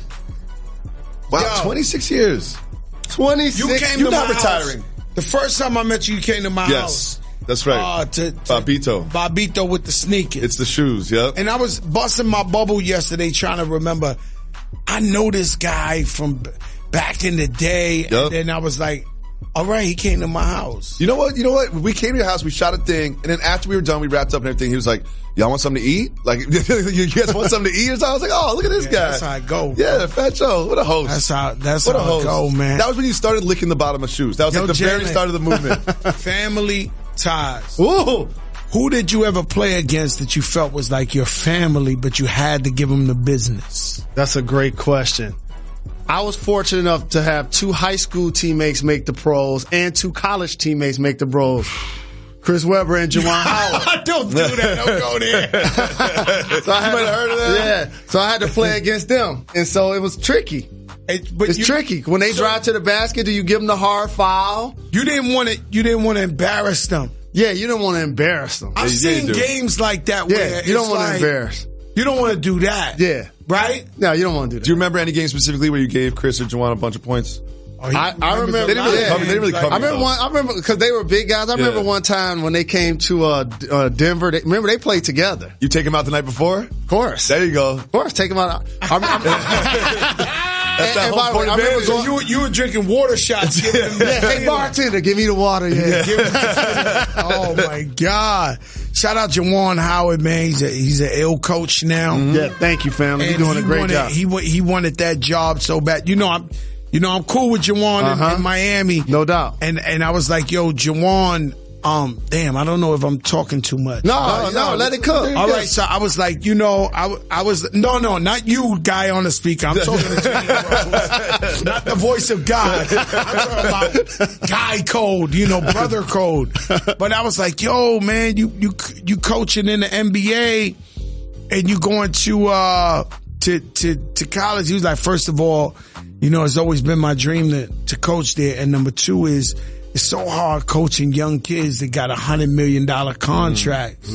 Wow, Yo. 26 years. 26. You came You're to not my retiring. house. The first time I met you came to my house. Yes, that's right. Bobito with the sneakers. It's the shoes, yep. And I was busting my bubble yesterday trying to remember, I know this guy from back in the day. Yep. And then I was like, all right, he came to my house. You know what? We came to your house, we shot a thing, and then after we were done, we wrapped up and everything. He was like, y'all want something to eat? Like, you guys want something to eat? Or something? I was like, oh, look at this guy. That's how I go. Yeah, Fat Joe. What a host. That's what how a host. I go, man. That was when you started licking the bottom of shoes. That was like the very Jalen. start of the movement. Family ties. Ooh. Who did you ever play against that you felt was like your family, but you had to give them the business? That's a great question. I was fortunate enough to have 2 high school teammates make the pros and 2 college teammates make the pros. Chris Webber and Juwan Howard. Don't do that. Don't go there. So I had heard of that? Yeah. So I had to play against them. And so it was tricky. It's tricky. When they drive to the basket, do you give them the hard foul? You didn't want to embarrass them. Yeah, you don't want to embarrass them. I've seen games like that where you don't want to like, embarrass. You don't want to do that. Yeah. Right? No, you don't want to do that. Do you remember any game specifically where you gave Chris or Juwan a bunch of points? I remember. They didn't really cover. I remember because they were big guys. I remember one time when they came to Denver. Remember they played together. You take them out the night before? Of course. There you go. Of course, take them out. that by the way, I remember going, you were drinking water shots. hey, bartender, give me the water. Oh, my God. Shout out Juwan Howard, man. He's an ill coach now. Yeah, thank you, family. You're doing a great job. He wanted that job so bad. I'm cool with Juwan in Miami. No doubt. And I was like, yo, Juwan, damn, I don't know if I'm talking too much. No, let it cook. All right, so I was like, I was not you, guy on the speaker. I'm talking to Jimmy Rose, not the voice of God. I'm talking about guy code, brother code. But I was like, yo, man, you coaching in the NBA and you going to college. He was like, first of all, it's always been my dream to coach there, and number two is, it's so hard coaching young kids that got $100 million contracts.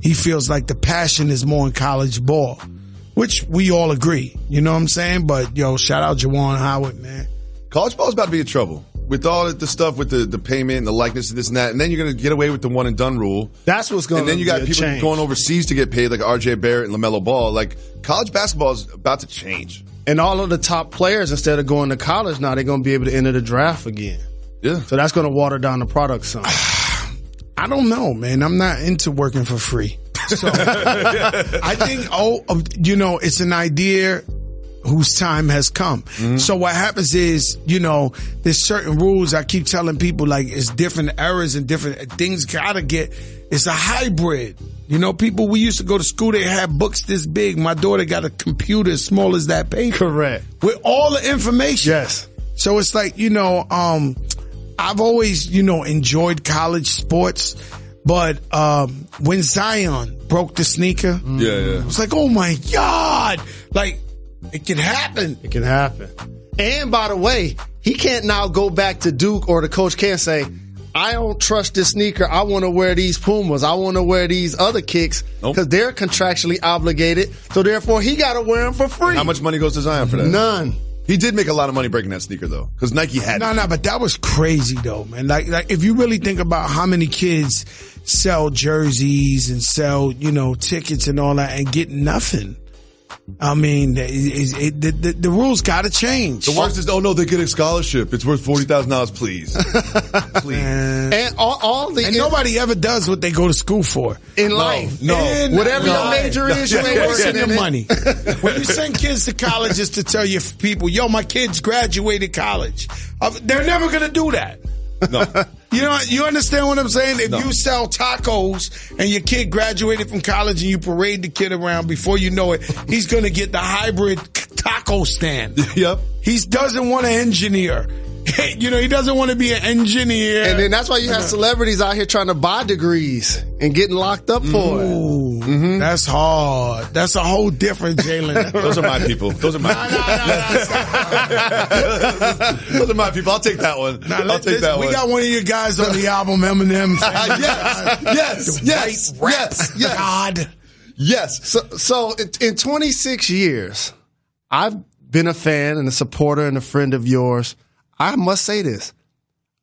He feels like the passion is more in college ball, which we all agree. You know what I'm saying? But, shout out Juwan Howard, man. College ball is about to be in trouble with all the stuff with the payment and the likeness and this and that. And then you're going to get away with the one and done rule. That's what's going to And then you got people going overseas to get paid like RJ Barrett and LaMelo Ball. Like, college basketball is about to change. And all of the top players, instead of going to college now, they're going to be able to enter the draft again. Yeah. So that's going to water down the product some. I don't know, man. I'm not into working for free. So I think, it's an idea whose time has come. So what happens is, there's certain rules. I keep telling people, like, it's different eras and different things gotta get. It's a hybrid. People, we used to go to school, they had books this big. My daughter got a computer as small as that paper. Correct. With all the information. Yes. So it's like, I've always, enjoyed college sports, but when Zion broke the sneaker, it was like, oh my God, like, it can happen. It can happen. And by the way, he can't now go back to Duke, or the coach can't say, I don't trust this sneaker. I want to wear these Pumas. I want to wear these other kicks, because they're contractually obligated. So therefore, he got to wear them for free. How much money goes to Zion for that? None. He did make a lot of money breaking that sneaker, though, because Nike had it. No, but that was crazy, though, man. Like if you really think about how many kids sell jerseys and sell, tickets and all that and get nothing. I mean, the rules got to change. The worst is, they get a scholarship. It's worth $40,000, please. Please. And and nobody ever does what they go to school for. In life. No. Whatever your major is, you ain't working your in money. When you send kids to college, is to tell your people, yo, my kids graduated college. They're never going to do that. No. You understand what I'm saying? If you sell tacos and your kid graduated from college and you parade the kid around, before you know it, he's going to get the hybrid taco stand. Yep. He doesn't want to engineer. He doesn't want to be an engineer. And then that's why you have celebrities out here trying to buy degrees and getting locked up for it. That's hard. That's a whole different Jalen. Those are my people. Those are my people. Those are my people. I'll take that one. I'll take that one. We got one of your guys on the album, Eminem. Yes. God. Yes. So in 26 years, I've been a fan and a supporter and a friend of yours. I must say this.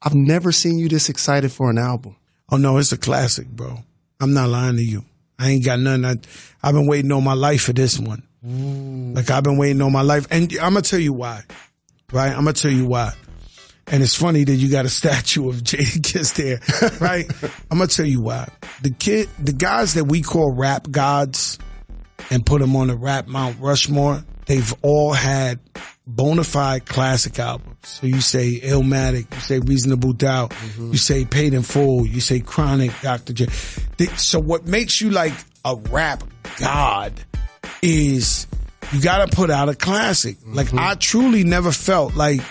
I've never seen you this excited for an album. Oh, no, it's a classic, bro. I'm not lying to you. I ain't got nothing. I've been waiting all my life for this one. Like, I've been waiting all my life. And I'm going to tell you why. Right? I'm going to tell you why. And it's funny that you got a statue of Jadakiss there. Right? I'm going to tell you why. The guys that we call rap gods and put them on the rap Mount Rushmore, they've all had bona fide classic albums. So you say Illmatic, you say Reasonable Doubt, you say Paid in Full, you say Chronic, Dr. J. So what makes you like a rap god is you got to put out a classic. Like, I truly never felt like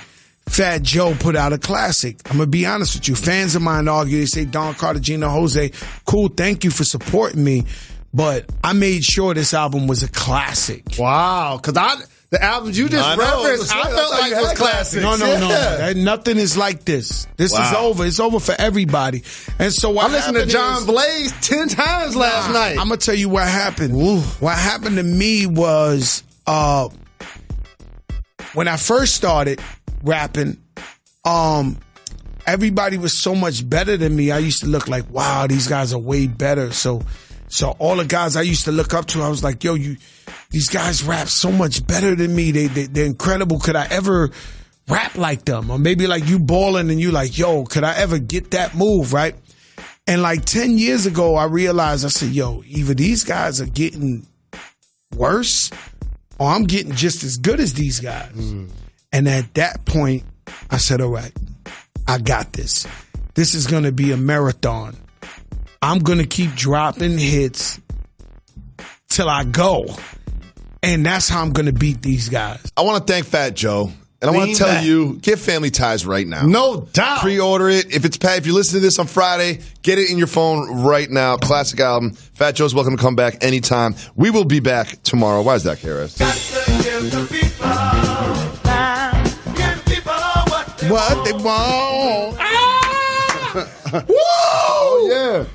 Fat Joe put out a classic. I'm going to be honest with you. Fans of mine argue, they say, Don Cartagena, Jose, cool, thank you for supporting me. But I made sure this album was a classic. Wow. Because the albums you just referenced, I felt like it was classic. No. Nothing is like this. This is over. It's over for everybody. And so what I listened to John Blaze 10 times last night. I'm going to tell you what happened. What happened to me was when I first started rapping, everybody was so much better than me. I used to look like, wow, these guys are way better. So So all the guys I used to look up to, I was like, yo, these guys rap so much better than me. They're incredible. Could I ever rap like them? Or maybe like you balling and you like, yo, could I ever get that move, right? And like 10 years ago, I realized, I said, yo, either these guys are getting worse or I'm getting just as good as these guys. And at that point, I said, all right, I got this. This is going to be a marathon. I'm going to keep dropping hits till I go. And that's how I'm going to beat these guys. I want to thank Fat Joe. And I want to tell you, get Family Ties right now. No doubt. Pre-order it. If you're listening to this on Friday, get it in your phone right now. Classic album. Fat Joe's welcome to come back anytime. We will be back tomorrow. Why is that, KRS? What they want. Woo! Oh, yeah.